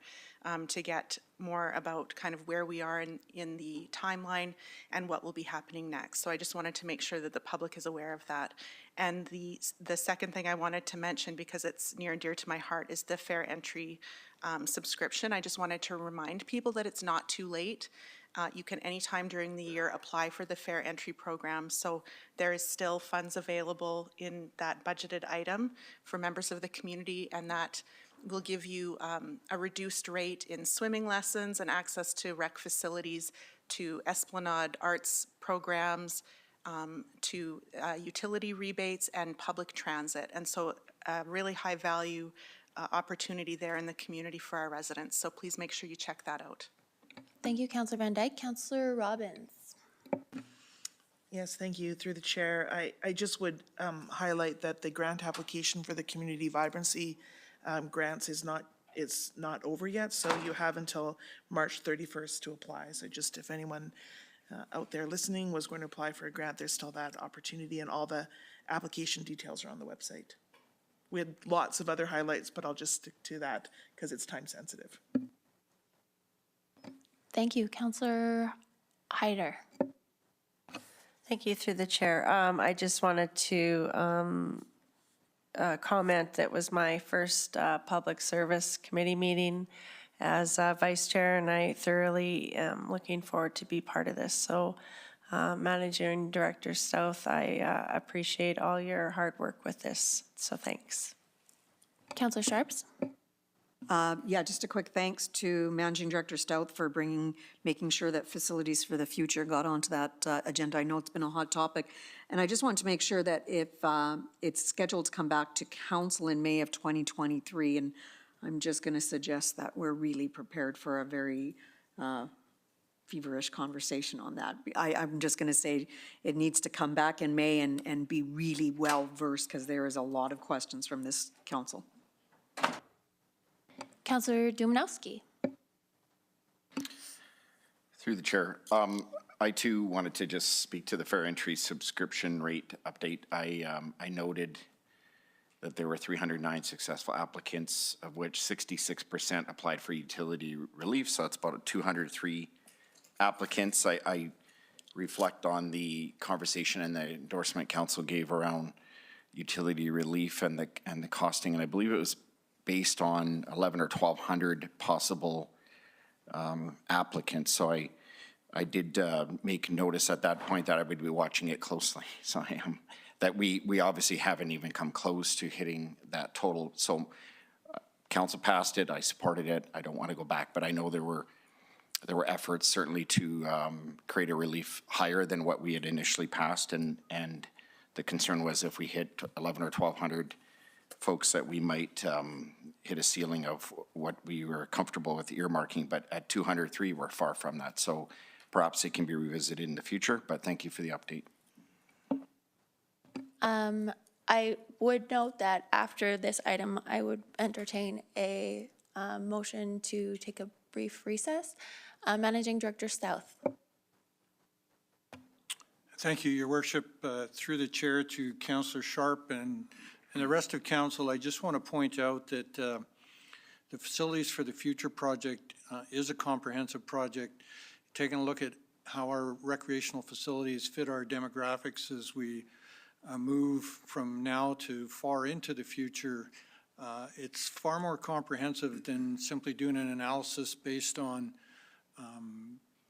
to get more about kind of where we are in the timeline and what will be happening next. So I just wanted to make sure that the public is aware of that. And the second thing I wanted to mention, because it's near and dear to my heart, is the Fair Entry subscription. I just wanted to remind people that it's not too late. You can anytime during the year apply for the Fair Entry program. So there is still funds available in that budgeted item for members of the community, and that will give you a reduced rate in swimming lessons and access to rec facilities, to Esplanade arts programs, to utility rebates and public transit. And so a really high value opportunity there in the community for our residents. So please make sure you check that out. Thank you, Councillor Van Dyke. Councillor Robbins. Yes, thank you. Through the chair, I just would highlight that the grant application for the community vibrancy grants is not over yet, so you have until March 31st to apply. So just if anyone out there listening was going to apply for a grant, there's still that opportunity, and all the application details are on the website. We had lots of other highlights, but I'll just stick to that because it's time sensitive. Thank you. Councillor Hyder. Thank you, through the chair. I just wanted to comment that was my first Public Service Committee meeting as Vice Chair, and I thoroughly am looking forward to be part of this. So Managing Director South, I appreciate all your hard work with this, so thanks. Councillor Sharps. Yeah, just a quick thanks to Managing Director Stout for making sure that Facilities for the Future got onto that agenda. I know it's been a hot topic, and I just want to make sure that if it's scheduled to come back to council in May of 2023, and I'm just going to suggest that we're really prepared for a very feverish conversation on that. I'm just going to say it needs to come back in May and be really well versed, because there is a lot of questions from this council. Councillor Dominowski. Through the chair, I too wanted to just speak to the Fair Entry subscription rate update. I noted that there were 309 successful applicants, of which 66% applied for utility relief, so it's about a $203 applicants. I reflect on the conversation and the endorsement council gave around utility relief and the costing, and I believe it was based on 11 or 1,200 possible applicants. So I did make notice at that point that I would be watching it closely. So I am, that we obviously haven't even come close to hitting that total. So council passed it, I supported it, I don't want to go back, but I know there were efforts certainly to create a relief higher than what we had initially passed, and the concern was if we hit 11 or 1,200 folks that we might hit a ceiling of what we were comfortable with earmarking, but at 203, we're far from that. So perhaps it can be revisited in the future, but thank you for the update. I would note that after this item, I would entertain a motion to take a brief recess. Managing Director Stouth. Thank you, Your Worship. Through the chair to Councillor Sharp and the rest of council, I just want to point out that the Facilities for the Future project is a comprehensive project, taking a look at how our recreational facilities fit our demographics as we move from now to far into the future. It's far more comprehensive than simply doing an analysis based on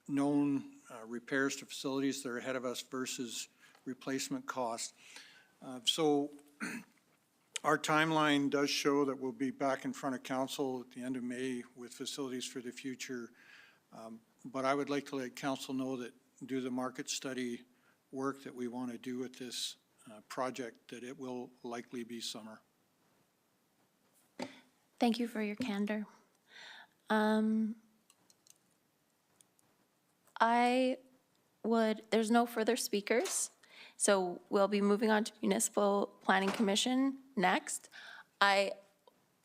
known repairs to facilities that are ahead of us versus replacement cost. So our timeline does show that we'll be back in front of council at the end of May with Facilities for the Future. But I would like to let council know that do the market study work that we want to do with this project, that it will likely be summer. Thank you for your candor. There's no further speakers, so we'll be moving on to Municipal Planning Commission next. I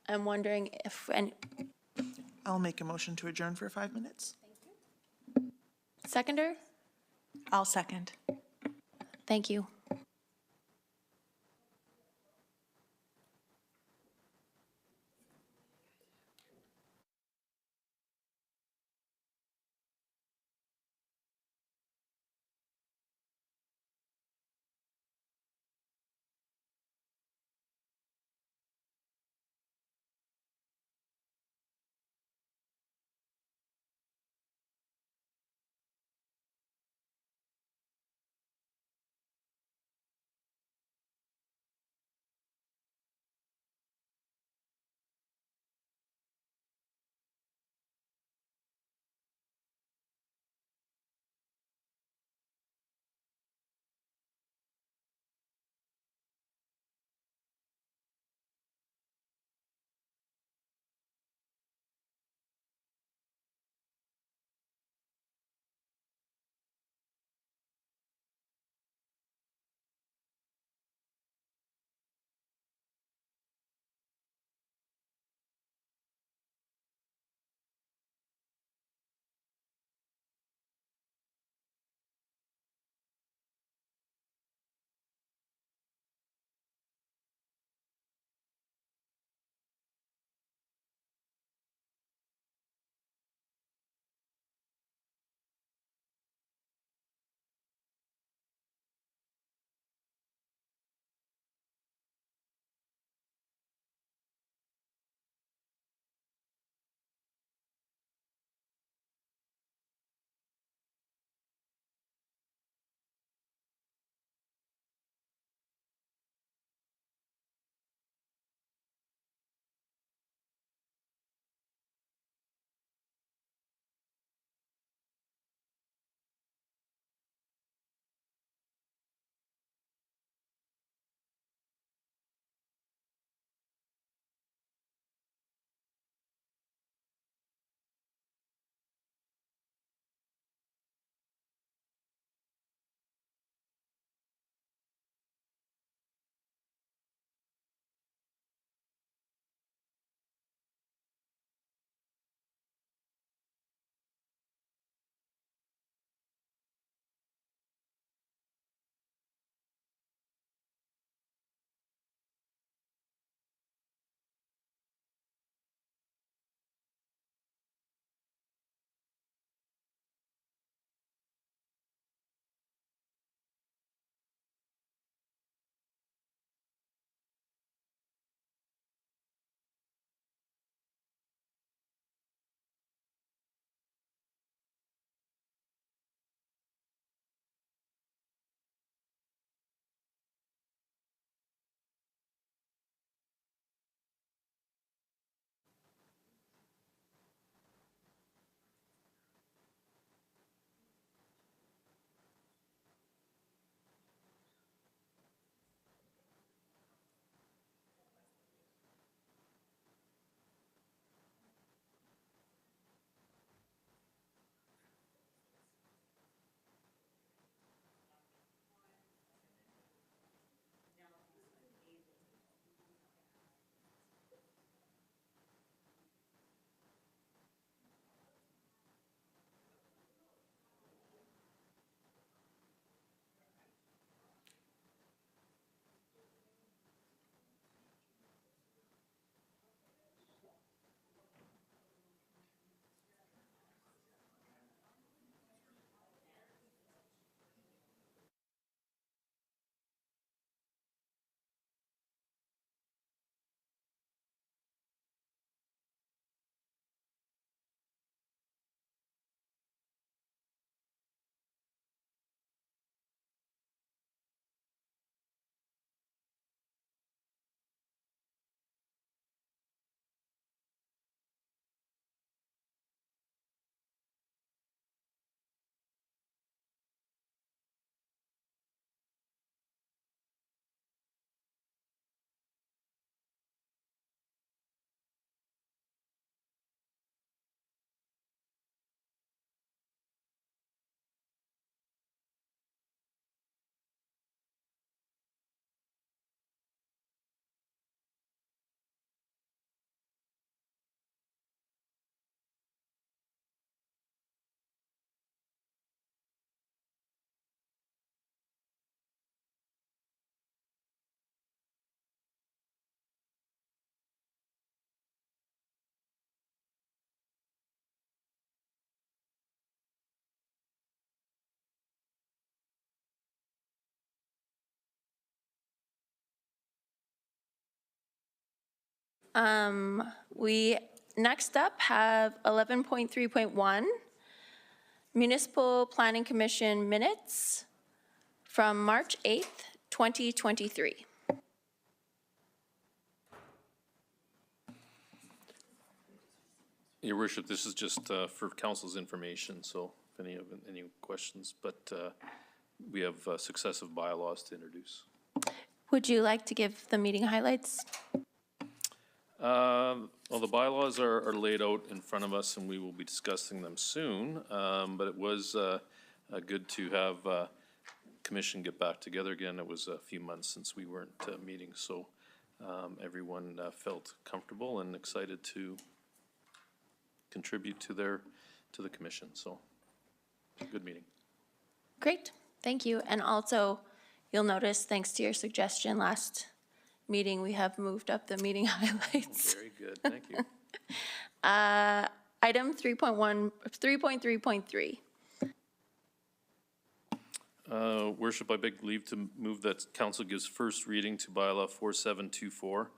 am wondering if, I'll make a motion to adjourn for 5 minutes. seconder? I'll second. Thank you. We next up have 11.3.1, Municipal Planning Commission minutes from March 8th, 2023. Your worship, this is just for council's information, so if any questions, but we have successive bylaws to introduce. Would you like to give the meeting highlights? Well, the bylaws are laid out in front of us, and we will be discussing them soon. But it was good to have commission get back together again. It was a few months since we weren't meeting, so everyone felt comfortable and excited to contribute to the commission. So, good meeting. Great, thank you. And also, you'll notice, thanks to your suggestion last meeting, we have moved up the meeting highlights. Very good, thank you. Item 3.3.3. Worship, I beg leave to move that council gives first reading to bylaw 4724.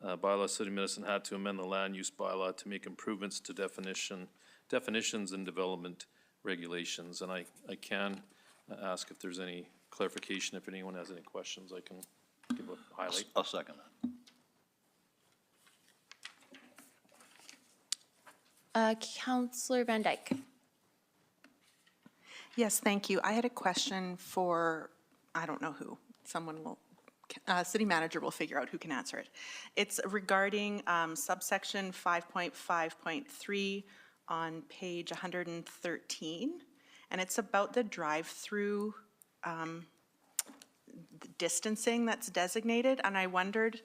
Bylaw City of Medicine Hat to amend the land use bylaw to make improvements to definitions and development regulations. And I can ask if there's any clarification. If anyone has any questions, I can give a highlight. I'll second that. Councillor Van Dyke. Yes, thank you. I had a question for, I don't know who, someone will, city manager will figure out who can answer it. It's regarding subsection 5.5.3 on page 113, and it's about the drive-through distancing that's designated, and I wondered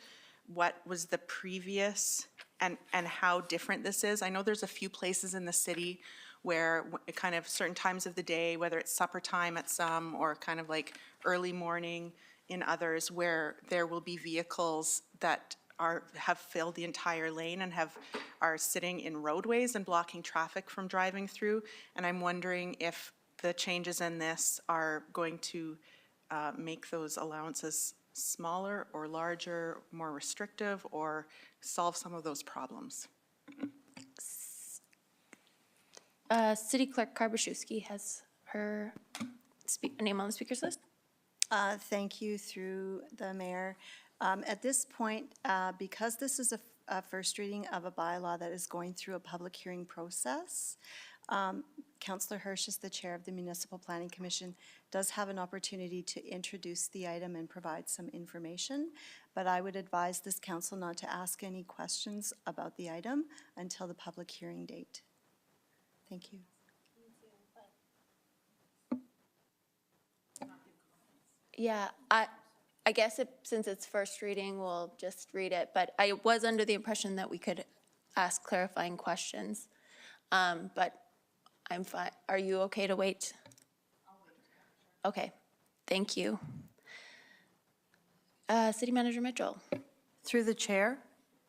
what was the previous and how different this is. I know there's a few places in the city where kind of certain times of the day, whether it's supper time at some or kind of like early morning in others, where there will be vehicles that have filled the entire lane and are sitting in roadways and blocking traffic from driving through. And I'm wondering if the changes in this are going to make those allowances smaller or larger, more restrictive, or solve some of those problems. City Clerk Karbuszewski has her name on the speaker's list. Thank you through the mayor. At this point, because this is a first reading of a bylaw that is going through a public hearing process, Councillor Hirsch, as the chair of the Municipal Planning Commission, does have an opportunity to introduce the item and provide some information, but I would advise this council not to ask any questions about the item until the public hearing date. Thank you. Yeah, I guess since it's first reading, we'll just read it, but I was under the impression that we could ask clarifying questions. But I'm fine. Are you okay to wait? I'll wait. Okay, thank you. City Manager Mitchell. Through the chair,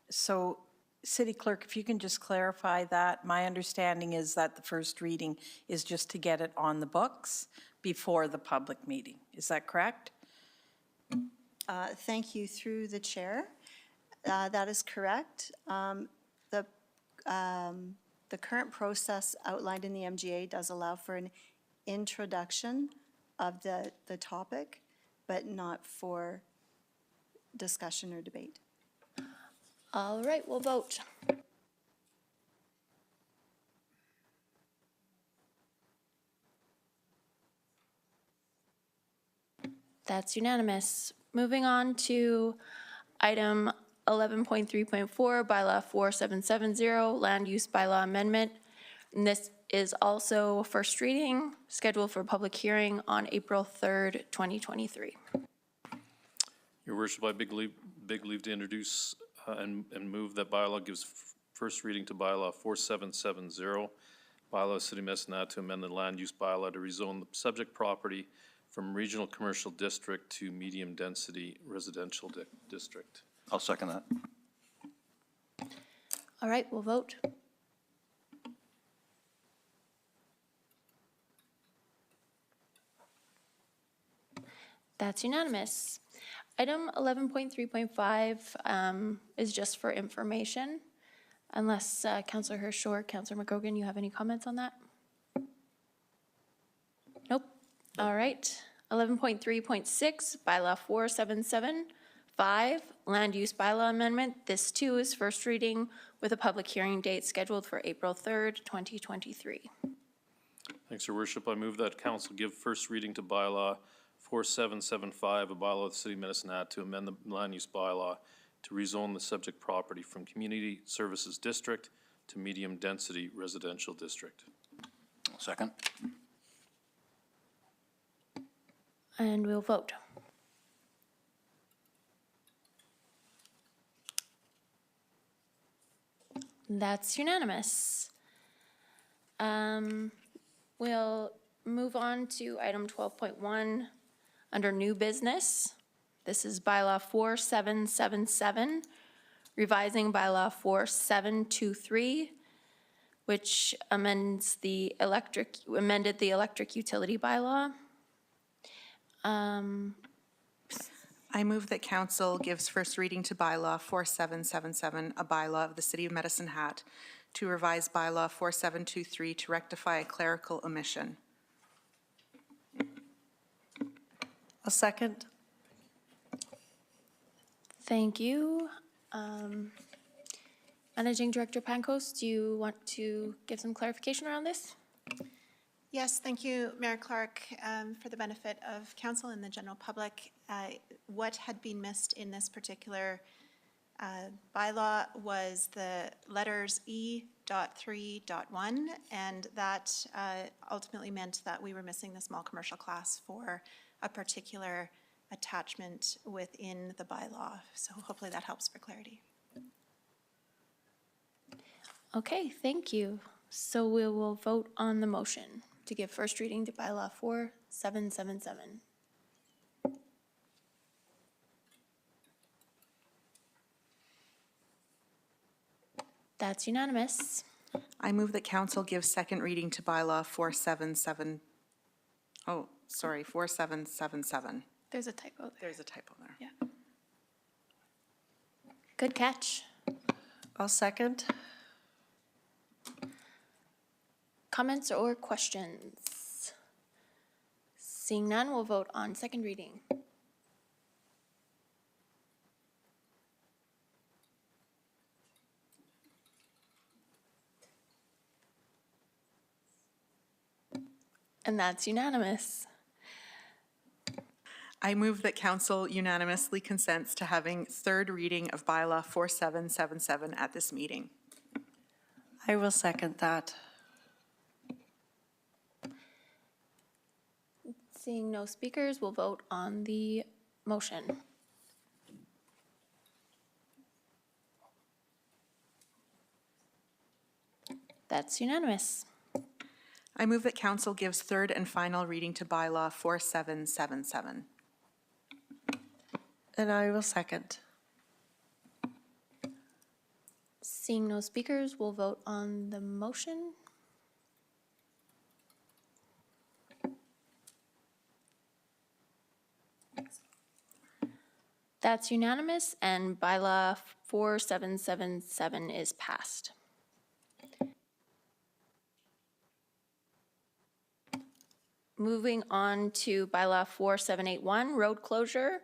so City Clerk, if you can just clarify that, my understanding is that the first reading is just to get it on the books before the public meeting. Is that correct? Thank you through the chair. That is correct. The current process outlined in the MGA does allow for an introduction of the topic, but not for discussion or debate. All right, we'll vote. That's unanimous. Moving on to item 11.3.4, bylaw 4770, land use bylaw amendment. And this is also first reading, scheduled for public hearing on April 3rd, 2023. Your worship, I beg leave to introduce and move that bylaw gives first reading to bylaw 4770, bylaw City of Medicine Hat to amend the land use bylaw to rezone the subject property from regional commercial district to medium density residential district. I'll second that. All right, we'll vote. That's unanimous. Item 11.3.5 is just for information, unless Councillor Hirsch or Councillor McGogan, you have any comments on that? Nope. All right. 11.3.6, bylaw 4775, land use bylaw amendment. This too is first reading with a public hearing date scheduled for April 3rd, 2023. Thanks, Your Worship. I move that council give first reading to bylaw 4775, a bylaw of the City of Medicine Hat to amend the land use bylaw to rezone the subject property from Community Services District to Medium Density Residential District. Second. And we'll vote. That's unanimous. We'll move on to item 12.1 under new business. This is bylaw 4777, revising bylaw 4723, which amended the electric utility bylaw. I move that council gives first reading to bylaw 4777, a bylaw of the City of Medicine Hat, to revise bylaw 4723 to rectify a clerical omission. A second. Thank you. Managing Director Pankos, do you want to give some clarification around this? Yes, thank you, Mayor Clark. For the benefit of council and the general public, what had been missed in this particular bylaw was the letters E.3.1, and that ultimately meant that we were missing the small commercial class for a particular attachment within the bylaw. So hopefully that helps for clarity. Okay, thank you. So we will vote on the motion to give first reading to bylaw 4777. That's unanimous. I move that council give second reading to bylaw 4777. There's a typo there. There's a typo there. Yeah. Good catch. I'll second. Comments or questions? Seeing none, we'll vote on second reading. And that's unanimous. I move that council unanimously consents to having third reading of bylaw 4777 at this meeting. I will second that. Seeing no speakers, we'll vote on the motion. That's unanimous. I move that council gives third and final reading to bylaw 4777. And I will second. Seeing no speakers, we'll vote on the motion. That's unanimous, and bylaw 4777 is passed. Moving on to bylaw 4781, road closure.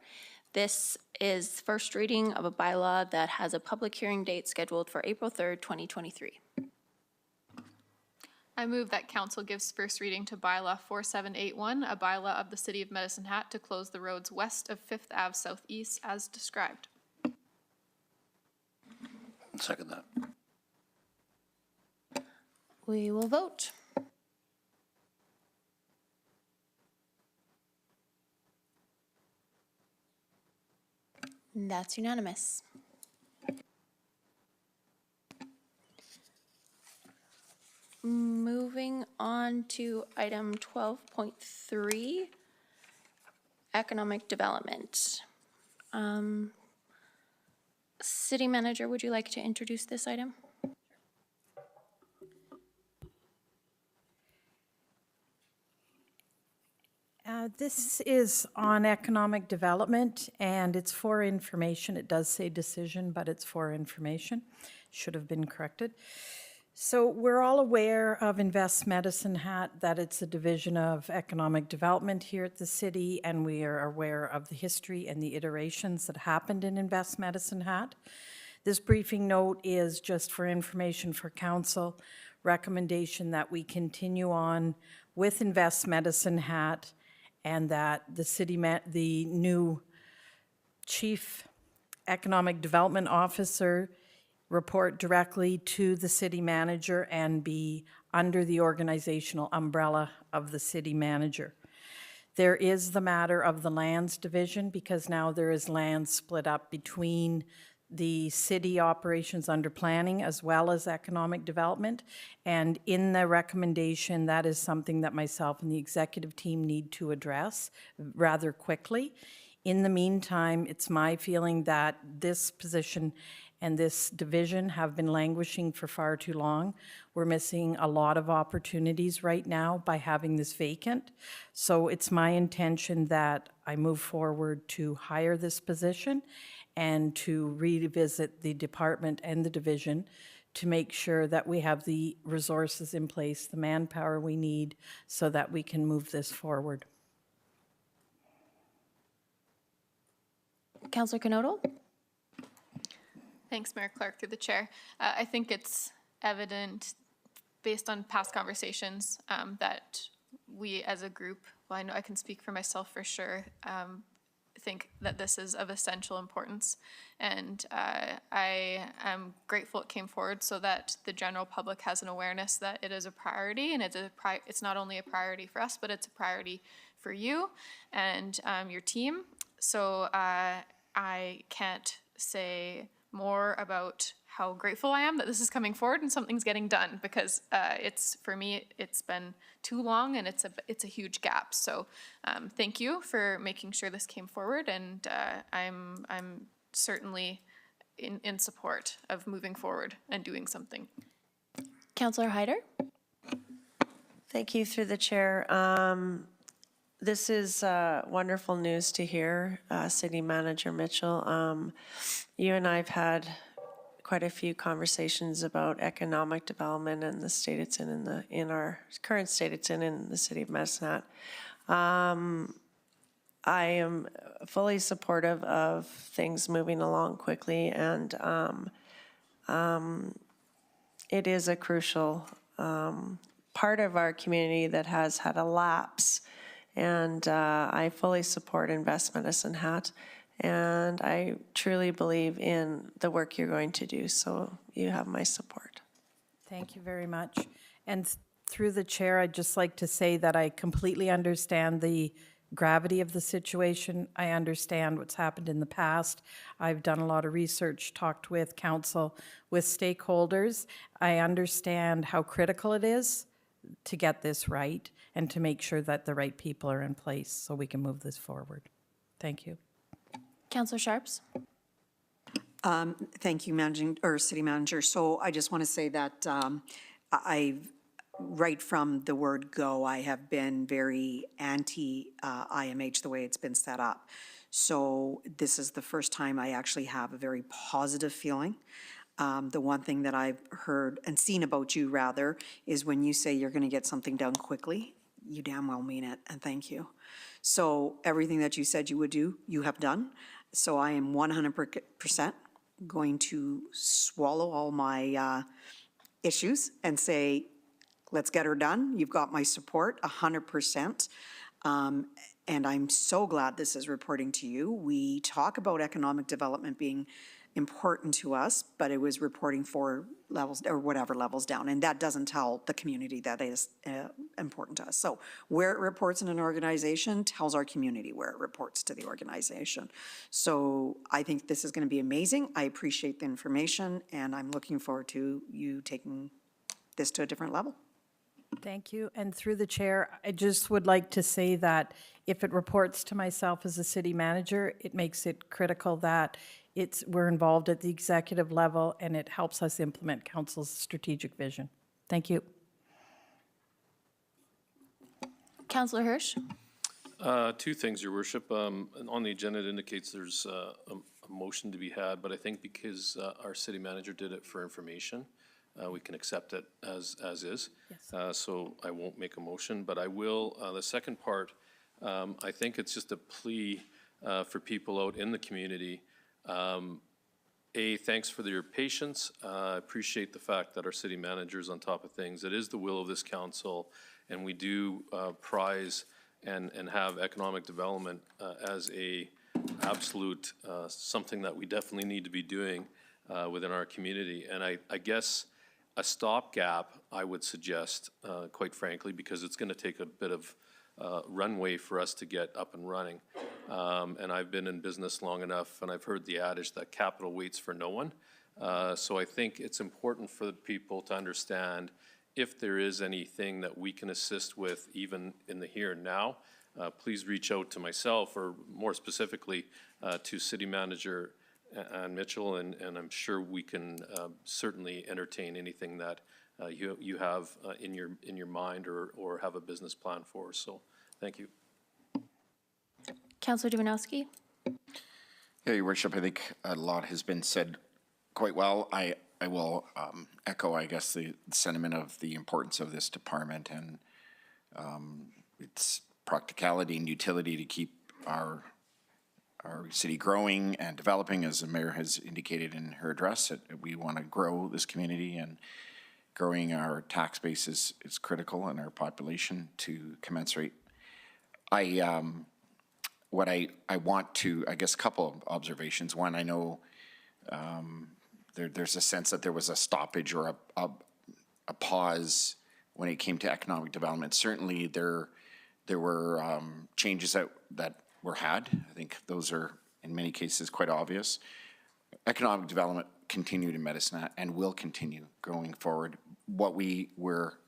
This is first reading of a bylaw that has a public hearing date scheduled for April 3rd, 2023. I move that council gives first reading to bylaw 4781, a bylaw of the City of Medicine Hat to close the roads west of 5th Ave Southeast as described. Second that. We will vote. And that's unanimous. Moving on to item 12.3, economic development. City Manager, would you like to introduce this item? This is on economic development, and it's for information. It does say decision, but it's for information. Should have been corrected. So we're all aware of Invest Medicine Hat, that it's a division of economic development here at the city, and we are aware of the history and the iterations that happened in Invest Medicine Hat. This briefing note is just for information for council, recommendation that we continue on with Invest Medicine Hat, and that the new Chief Economic Development Officer report directly to the city manager and be under the organizational umbrella of the city manager. There is the matter of the lands division, because now there is land split up between the city operations under planning as well as economic development. And in the recommendation, that is something that myself and the executive team need to address rather quickly. In the meantime, it's my feeling that this position and this division have been languishing for far too long. We're missing a lot of opportunities right now by having this vacant. So it's my intention that I move forward to hire this position and to revisit the department and the division to make sure that we have the resources in place, the manpower we need, so that we can move this forward. Councillor Knodel? Thanks, Mayor Clark, through the chair. I think it's evident, based on past conversations, that we as a group, well, I know I can speak for myself for sure, think that this is of essential importance. And I am grateful it came forward so that the general public has an awareness that it is a priority, and it's not only a priority for us, but it's a priority for you and your team. So I can't say more about how grateful I am that this is coming forward and something's getting done, because for me, it's been too long and it's a huge gap. So thank you for making sure this came forward, and I'm certainly in support of moving forward and doing something. Councillor Hyder? Thank you, through the chair. This is wonderful news to hear, City Manager Mitchell. You and I have had quite a few conversations about economic development and the state it's in our current state it's in the city of Medicine Hat. I am fully supportive of things moving along quickly, and it is a crucial part of our community that has had a lapse. And I fully support Invest Medicine Hat, and I truly believe in the work you're going to do, so you have my support. Thank you very much. And through the chair, I'd just like to say that I completely understand the gravity of the situation. I understand what's happened in the past. I've done a lot of research, talked with council, with stakeholders. I understand how critical it is to get this right and to make sure that the right people are in place so we can move this forward. Thank you. Councillor Sharps? Thank you, City Manager. So I just want to say that right from the word go, I have been very anti-IMH the way it's been set up. So this is the first time I actually have a very positive feeling. The one thing that I've heard and seen about you, rather, is when you say you're going to get something done quickly, you damn well mean it, and thank you. So everything that you said you would do, you have done. So I am 100% going to swallow all my issues and say, let's get her done. You've got my support, 100%. And I'm so glad this is reporting to you. We talk about economic development being important to us, but it was reporting 4 levels or whatever levels down, and that doesn't tell the community that is important to us. So where it reports in an organization tells our community where it reports to the organization. So I think this is going to be amazing. I appreciate the information, and I'm looking forward to you taking this to a different level. Thank you. And through the chair, I just would like to say that if it reports to myself as a city manager, it makes it critical that we're involved at the executive level, and it helps us implement council's strategic vision. Thank you. Councillor Hirsch? Two things, Your Worship. On the agenda, it indicates there's a motion to be had, but I think because our city manager did it for information, we can accept it as is. So I won't make a motion, but I will, the second part, I think it's just a plea for people out in the community. Thanks for your patience. I appreciate the fact that our city manager is on top of things. It is the will of this council, and we do prize and have economic development as a absolute something that we definitely need to be doing within our community. And I guess a stopgap, I would suggest, quite frankly, because it's going to take a bit of runway for us to get up and running. And I've been in business long enough, and I've heard the adage that capital waits for no one. So I think it's important for the people to understand if there is anything that we can assist with, even in the here and now, please reach out to myself, or more specifically to City Manager Ann Mitchell, and I'm sure we can certainly entertain anything that you have in your mind or have a business plan for. So thank you. Councillor Dumanowski? Yeah, Your Worship, I think a lot has been said quite well. I will echo, I guess, the sentiment of the importance of this department and its practicality and utility to keep our city growing and developing, as the mayor has indicated in her address. That we want to grow this community, and growing our tax base is critical, and our population to commensurate. What I want to, I guess, a couple of observations. One, I know there's a sense that there was a stoppage or a pause when it came to economic development. Certainly there were changes that were had. I think those are in many cases quite obvious. Economic development continued in Medicine Hat and will continue going forward. What we were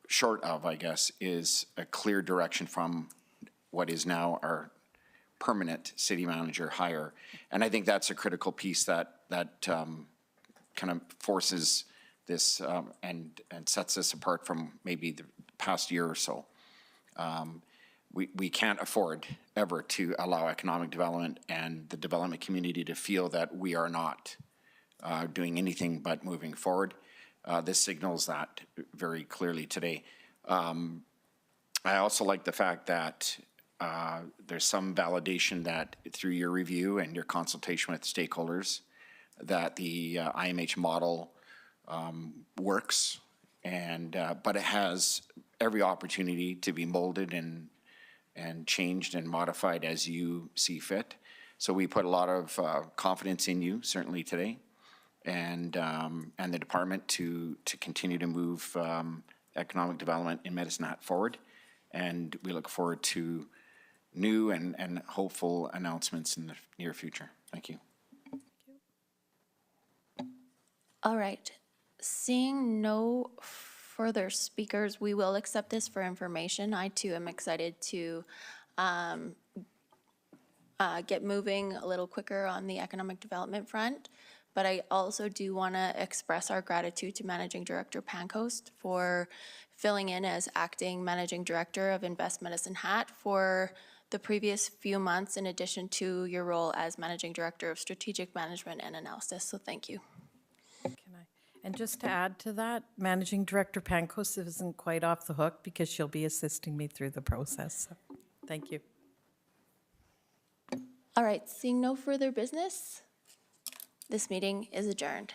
short of, I guess, is a clear direction from what is now our permanent city manager hire. And I think that's a critical piece that kind of forces this and sets us apart from maybe the past year or so. We can't afford ever to allow economic development and the development community to feel that we are not doing anything but moving forward. This signals that very clearly today. I also like the fact that there's some validation that through your review and your consultation with stakeholders that the IMH model works, and but it has every opportunity to be molded and changed and modified as you see fit. So we put a lot of confidence in you, certainly today, and the department to continue to move economic development in Medicine Hat forward. And we look forward to new and hopeful announcements in the near future. Thank you. All right. Seeing no further speakers, we will accept this for information. I too am excited to get moving a little quicker on the economic development front. But I also do want to express our gratitude to Managing Director Pancoast for filling in as acting Managing Director of Invest Medicine Hat for the previous few months, in addition to your role as Managing Director of Strategic Management and Analysis. So thank you. And just to add to that, Managing Director Pancoast isn't quite off the hook because she'll be assisting me through the process. So, thank you. All right, seeing no further business, this meeting is adjourned.